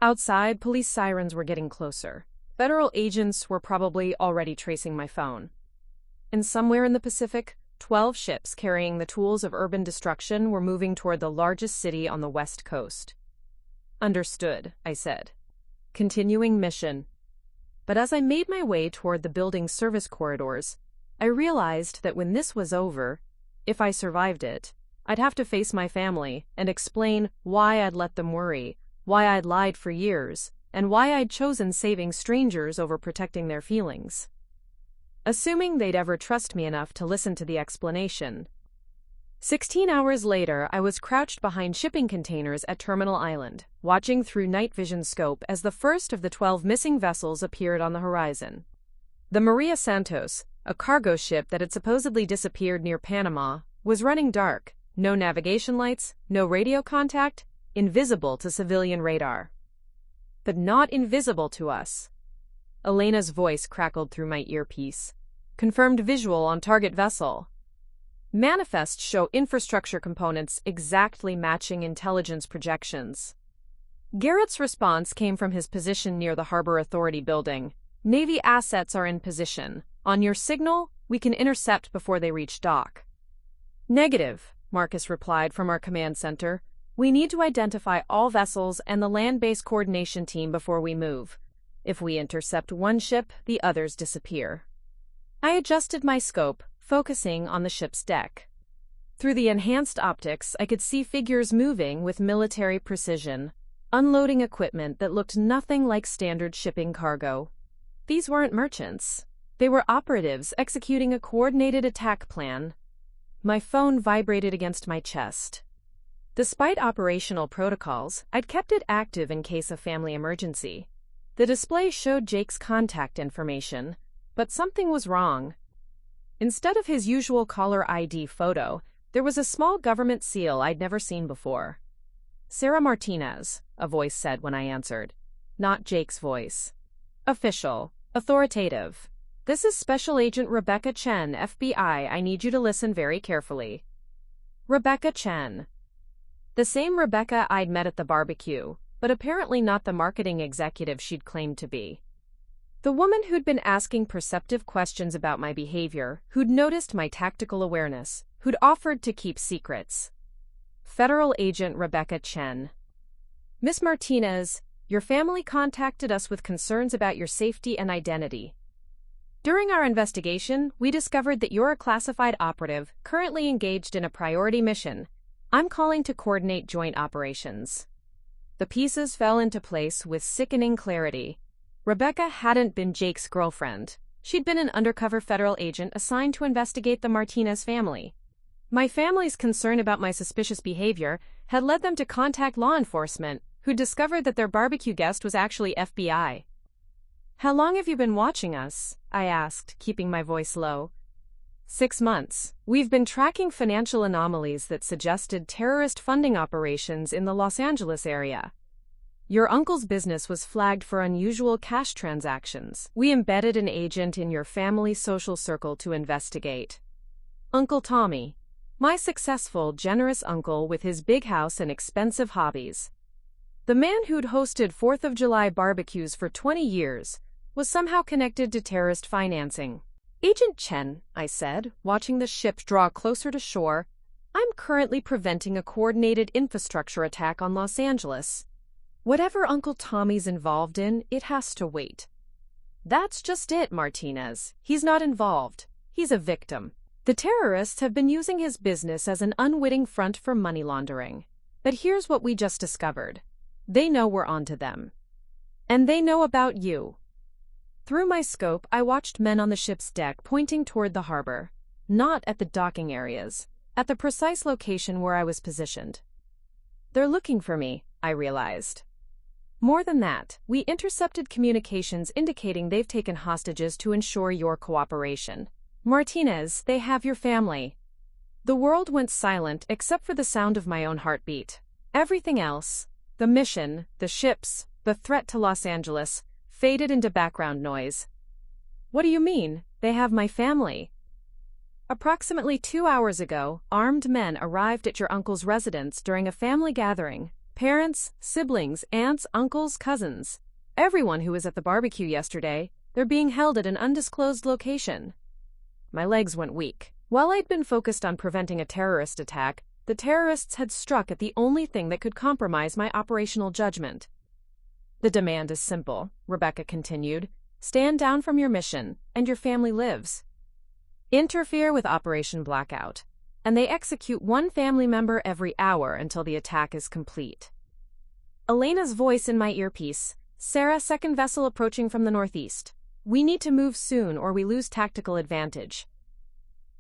Outside, police sirens were getting closer. Federal agents were probably already tracing my phone. And somewhere in the Pacific, 12 ships carrying the tools of urban destruction were moving toward the largest city on the West Coast. Understood, I said. Continuing mission. But as I made my way toward the building's service corridors, I realized that when this was over, if I survived it, I'd have to face my family and explain why I'd let them worry, why I'd lied for years, and why I'd chosen saving strangers over protecting their feelings. Assuming they'd ever trust me enough to listen to the explanation. 16 hours later, I was crouched behind shipping containers at Terminal Island, watching through night vision scope as the first of the 12 missing vessels appeared on the horizon. The Maria Santos, a cargo ship that had supposedly disappeared near Panama, was running dark, no navigation lights, no radio contact, invisible to civilian radar. But not invisible to us. Elena's voice crackled through my earpiece. Confirmed visual on target vessel. Manifests show infrastructure components exactly matching intelligence projections. Garrett's response came from his position near the Harbor Authority building. Navy assets are in position. On your signal, we can intercept before they reach dock. Negative, Marcus replied from our command center. We need to identify all vessels and the land-based coordination team before we move. If we intercept one ship, the others disappear. I adjusted my scope, focusing on the ship's deck. Through the enhanced optics, I could see figures moving with military precision, unloading equipment that looked nothing like standard shipping cargo. These weren't merchants. They were operatives executing a coordinated attack plan. My phone vibrated against my chest. Despite operational protocols, I'd kept it active in case of family emergency. The display showed Jake's contact information, but something was wrong. Instead of his usual caller ID photo, there was a small government seal I'd never seen before. Sarah Martinez, a voice said when I answered. Not Jake's voice. Official. Authoritative. This is Special Agent Rebecca Chen, FBI. I need you to listen very carefully. Rebecca Chen. The same Rebecca I'd met at the barbecue, but apparently not the marketing executive she'd claimed to be. The woman who'd been asking perceptive questions about my behavior, who'd noticed my tactical awareness, who'd offered to keep secrets. Federal Agent Rebecca Chen. Miss Martinez, your family contacted us with concerns about your safety and identity. During our investigation, we discovered that you're a classified operative currently engaged in a priority mission. I'm calling to coordinate joint operations. The pieces fell into place with sickening clarity. Rebecca hadn't been Jake's girlfriend. She'd been an undercover federal agent assigned to investigate the Martinez family. My family's concern about my suspicious behavior had led them to contact law enforcement, who discovered that their barbecue guest was actually FBI. How long have you been watching us? I asked, keeping my voice low. 6 months. We've been tracking financial anomalies that suggested terrorist funding operations in the Los Angeles area. Your uncle's business was flagged for unusual cash transactions. We embedded an agent in your family's social circle to investigate. Uncle Tommy. My successful, generous uncle with his big house and expensive hobbies. The man who'd hosted 4th of July barbecues for 20 years was somehow connected to terrorist financing. Agent Chen, I said, watching the ship draw closer to shore, I'm currently preventing a coordinated infrastructure attack on Los Angeles. Whatever Uncle Tommy's involved in, it has to wait. That's just it, Martinez. He's not involved. He's a victim. The terrorists have been using his business as an unwitting front for money laundering. But here's what we just discovered. They know we're onto them. And they know about you. Through my scope, I watched men on the ship's deck pointing toward the harbor, not at the docking areas, at the precise location where I was positioned. They're looking for me, I realized. More than that, we intercepted communications indicating they've taken hostages to ensure your cooperation. Martinez, they have your family. The world went silent except for the sound of my own heartbeat. Everything else, the mission, the ships, the threat to Los Angeles, faded into background noise. What do you mean, they have my family? Approximately 2 hours ago, armed men arrived at your uncle's residence during a family gathering. Parents, siblings, aunts, uncles, cousins. Everyone who was at the barbecue yesterday, they're being held at an undisclosed location. My legs went weak. While I'd been focused on preventing a terrorist attack, the terrorists had struck at the only thing that could compromise my operational judgment. The demand is simple, Rebecca continued. Stand down from your mission, and your family lives. Interfere with Operation Blackout, and they execute one family member every hour until the attack is complete. Elena's voice in my earpiece. Sarah, second vessel approaching from the northeast. We need to move soon or we lose tactical advantage.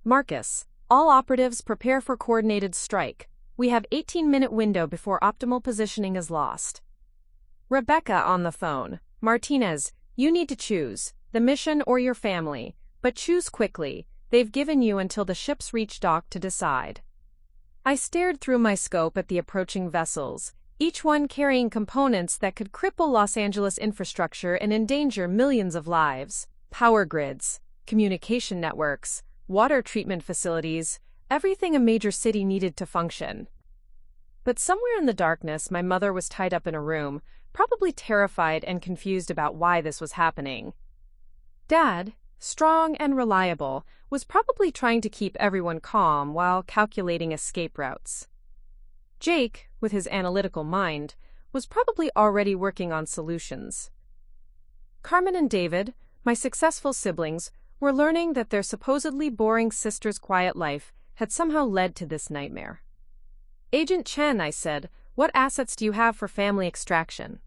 Marcus, all operatives prepare for coordinated strike. We have 18-minute window before optimal positioning is lost. Rebecca on the phone. Martinez, you need to choose, the mission or your family, but choose quickly. They've given you until the ships reach dock to decide. I stared through my scope at the approaching vessels, each one carrying components that could cripple Los Angeles infrastructure and endanger millions of lives. Power grids, communication networks, water treatment facilities, everything a major city needed to function. But somewhere in the darkness, my mother was tied up in a room, probably terrified and confused about why this was happening. Dad, strong and reliable, was probably trying to keep everyone calm while calculating escape routes. Jake, with his analytical mind, was probably already working on solutions. Carmen and David, my successful siblings, were learning that their supposedly boring sister's quiet life had somehow led to this nightmare. Agent Chen, I said, what assets do you have for family extraction?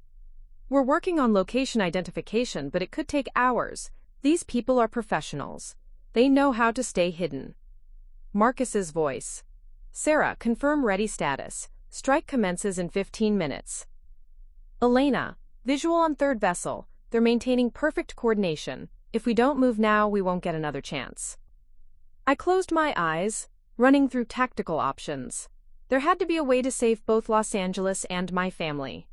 We're working on location identification, but it could take hours. These people are professionals. They know how to stay hidden. Marcus's voice. Sarah, confirm ready status. Strike commences in 15 minutes. Elena, visual on third vessel. They're maintaining perfect coordination. If we don't move now, we won't get another chance. I closed my eyes, running through tactical options. There had to be a way to save both Los Angeles and my family.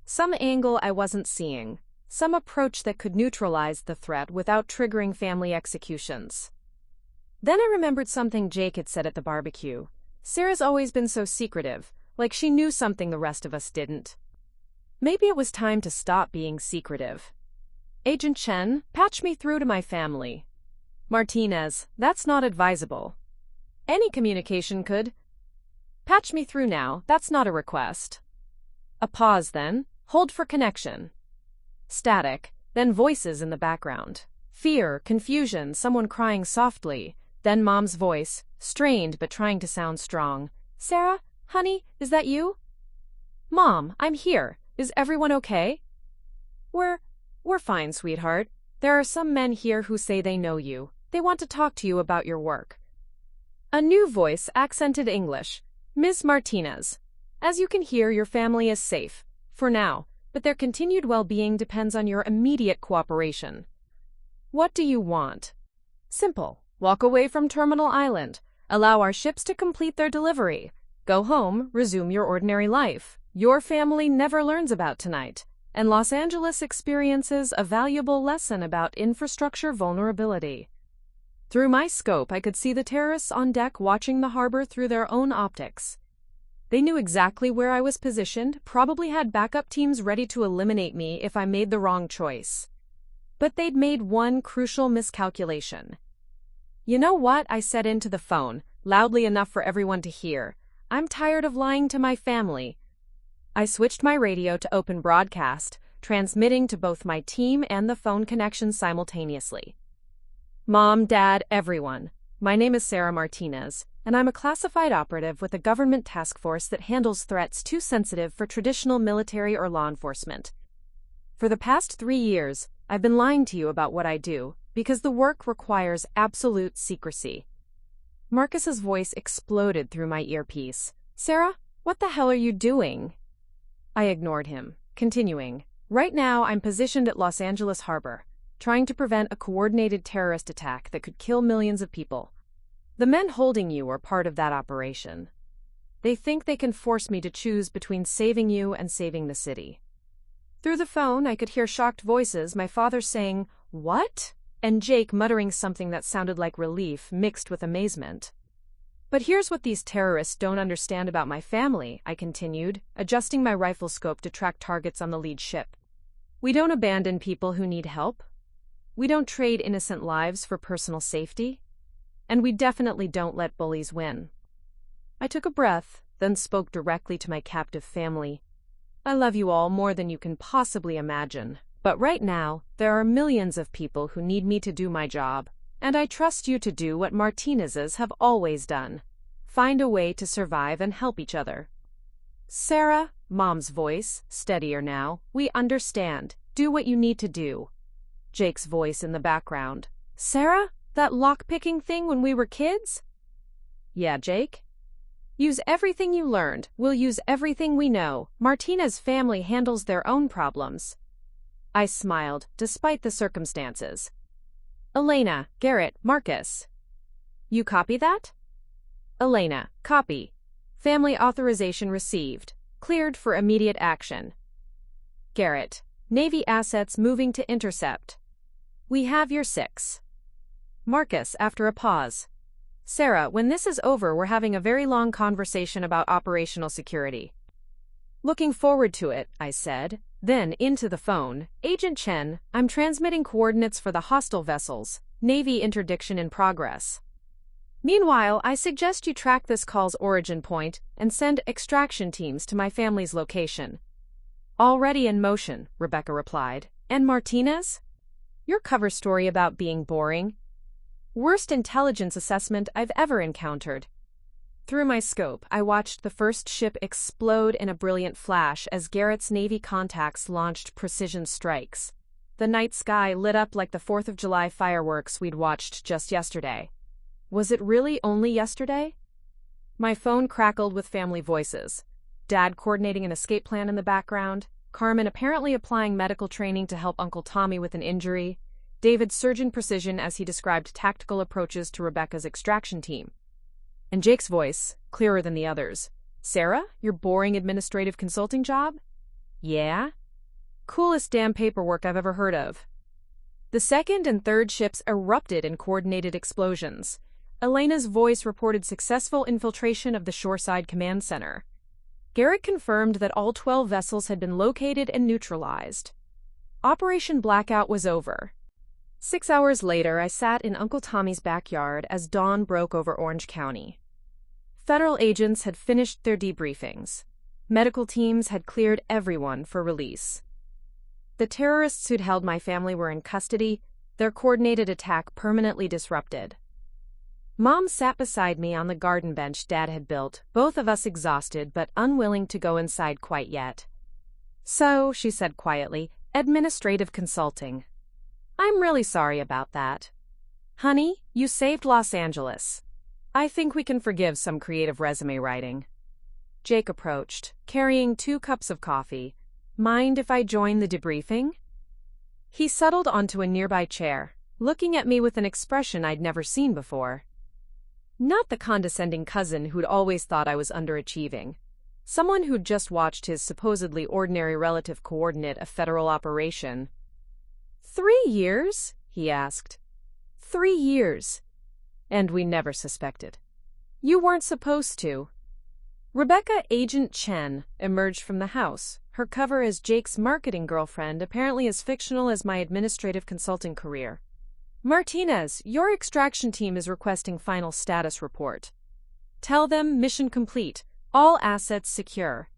Some angle I wasn't seeing. Some approach that could neutralize the threat without triggering family executions. Then I remembered something Jake had said at the barbecue. Sarah's always been so secretive, like she knew something the rest of us didn't. Maybe it was time to stop being secretive. Agent Chen, patch me through to my family. Martinez, that's not advisable. Any communication could. Patch me through now, that's not a request. A pause then, hold for connection. Static, then voices in the background. Fear, confusion, someone crying softly, then Mom's voice, strained but trying to sound strong. Sarah, honey, is that you? Mom, I'm here. Is everyone okay? We're fine, sweetheart. There are some men here who say they know you. They want to talk to you about your work. A new voice accented English. Ms. Martinez, as you can hear, your family is safe, for now, but their continued well-being depends on your immediate cooperation. What do you want? Simple. Walk away from Terminal Island. Allow our ships to complete their delivery. Go home, resume your ordinary life. Your family never learns about tonight, and Los Angeles experiences a valuable lesson about infrastructure vulnerability. Through my scope, I could see the terrorists on deck watching the harbor through their own optics. They knew exactly where I was positioned, probably had backup teams ready to eliminate me if I made the wrong choice. But they'd made one crucial miscalculation. You know what? I said into the phone, loudly enough for everyone to hear. I'm tired of lying to my family. I switched my radio to open broadcast, transmitting to both my team and the phone connection simultaneously. Mom, Dad, everyone. My name is Sarah Martinez, and I'm a classified operative with a government task force that handles threats too sensitive for traditional military or law enforcement. For the past 3 years, I've been lying to you about what I do, because the work requires absolute secrecy. Marcus's voice exploded through my earpiece. Sarah, what the hell are you doing? I ignored him, continuing. Right now, I'm positioned at Los Angeles Harbor, trying to prevent a coordinated terrorist attack that could kill millions of people. The men holding you are part of that operation. They think they can force me to choose between saving you and saving the city. Through the phone, I could hear shocked voices, my father saying, "What?" and Jake muttering something that sounded like relief mixed with amazement. But here's what these terrorists don't understand about my family, I continued, adjusting my rifle scope to track targets on the lead ship. We don't abandon people who need help. We don't trade innocent lives for personal safety. And we definitely don't let bullies win. I took a breath, then spoke directly to my captive family. I love you all more than you can possibly imagine. But right now, there are millions of people who need me to do my job, and I trust you to do what Martinez's have always done. Find a way to survive and help each other. Sarah, Mom's voice, steadier now, we understand. Do what you need to do. Jake's voice in the background. Sarah, that lock-picking thing when we were kids? Yeah, Jake? Use everything you learned. We'll use everything we know. Martinez's family handles their own problems. I smiled, despite the circumstances. Elena, Garrett, Marcus. You copy that? Elena, copy. Family authorization received. Cleared for immediate action. Garrett, Navy assets moving to intercept. We have your 6. Marcus, after a pause. Sarah, when this is over, we're having a very long conversation about operational security. Looking forward to it, I said. Then, into the phone, Agent Chen, I'm transmitting coordinates for the hostile vessels. Navy interdiction in progress. Meanwhile, I suggest you track this call's origin point and send extraction teams to my family's location. Already in motion, Rebecca replied. And Martinez? Your cover story about being boring. Worst intelligence assessment I've ever encountered. Through my scope, I watched the first ship explode in a brilliant flash as Garrett's Navy contacts launched precision strikes. The night sky lit up like the 4th of July fireworks we'd watched just yesterday. Was it really only yesterday? My phone crackled with family voices. Dad coordinating an escape plan in the background, Carmen apparently applying medical training to help Uncle Tommy with an injury, David surgeon precision as he described tactical approaches to Rebecca's extraction team. And Jake's voice, clearer than the others. Sarah, your boring administrative consulting job? Yeah? Coolest damn paperwork I've ever heard of. The second and third ships erupted in coordinated explosions. Elena's voice reported successful infiltration of the shoreside command center. Garrett confirmed that all 12 vessels had been located and neutralized. Operation Blackout was over. 6 hours later, I sat in Uncle Tommy's backyard as dawn broke over Orange County. Federal agents had finished their debriefings. Medical teams had cleared everyone for release. The terrorists who'd held my family were in custody, their coordinated attack permanently disrupted. Mom sat beside me on the garden bench Dad had built, both of us exhausted but unwilling to go inside quite yet. So, she said quietly, administrative consulting. I'm really sorry about that. Honey, you saved Los Angeles. I think we can forgive some creative resume writing. Jake approached, carrying 2 cups of coffee. Mind if I join the debriefing? He settled onto a nearby chair, looking at me with an expression I'd never seen before. Not the condescending cousin who'd always thought I was underachieving. Someone who'd just watched his supposedly ordinary relative coordinate a federal operation. 3 years? He asked. 3 years. And we never suspected. You weren't supposed to. Rebecca Agent Chen emerged from the house, her cover as Jake's marketing girlfriend, apparently as fictional as my administrative consulting career. Martinez, your extraction team is requesting final status report. Tell them mission complete, all assets secure.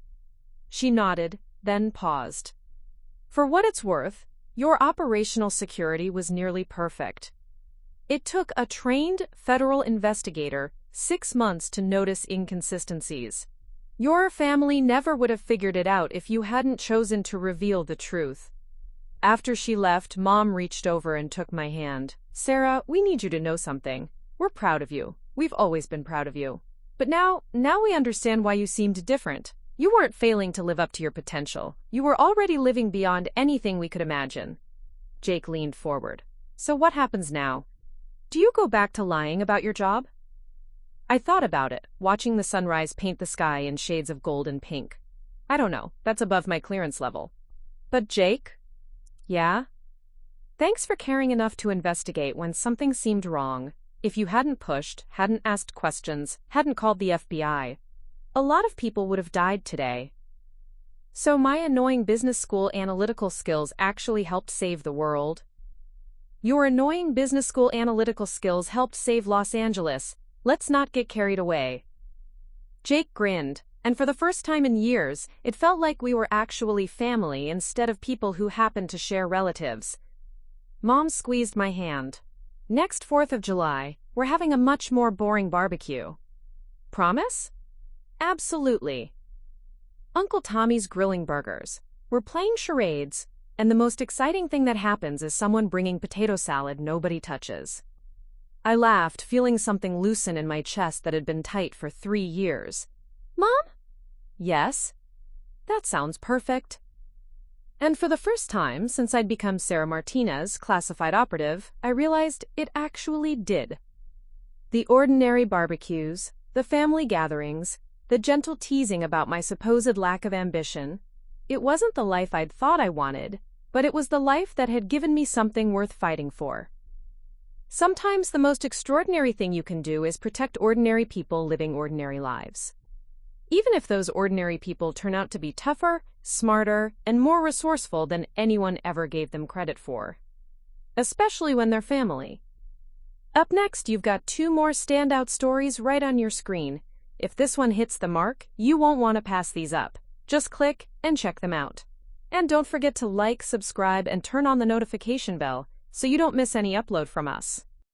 She nodded, then paused. For what it's worth, your operational security was nearly perfect. It took a trained federal investigator 6 months to notice inconsistencies. Your family never would have figured it out if you hadn't chosen to reveal the truth. After she left, Mom reached over and took my hand. Sarah, we need you to know something. We're proud of you. We've always been proud of you. But now we understand why you seemed different. You weren't failing to live up to your potential. You were already living beyond anything we could imagine. Jake leaned forward. So what happens now? Do you go back to lying about your job? I thought about it, watching the sunrise paint the sky in shades of gold and pink. I don't know, that's above my clearance level. But Jake? Yeah? Thanks for caring enough to investigate when something seemed wrong. If you hadn't pushed, hadn't asked questions, hadn't called the FBI, a lot of people would have died today. So my annoying business school analytical skills actually helped save the world. Your annoying business school analytical skills helped save Los Angeles. Let's not get carried away. Jake grinned, and for the first time in years, it felt like we were actually family instead of people who happened to share relatives. Mom squeezed my hand. Next 4th of July, we're having a much more boring barbecue. Promise? Absolutely. Uncle Tommy's grilling burgers. We're playing charades, and the most exciting thing that happens is someone bringing potato salad nobody touches. I laughed, feeling something loosen in my chest that had been tight for 3 years. Mom? Yes? That sounds perfect. And for the first time since I'd become Sarah Martinez, classified operative, I realized it actually did. The ordinary barbecues, the family gatherings, the gentle teasing about my supposed lack of ambition. It wasn't the life I'd thought I wanted, but it was the life that had given me something worth fighting for. Sometimes the most extraordinary thing you can do is protect ordinary people living ordinary lives. Even if those ordinary people turn out to be tougher, smarter, and more resourceful than anyone ever gave them credit for. Especially when they're family. Up next, you've got 2 more standout stories right on your screen. If this one hits the mark, you won't want to pass these up. Just click and check them out. And don't forget to like, subscribe, and turn on the notification bell so you don't miss any upload from us.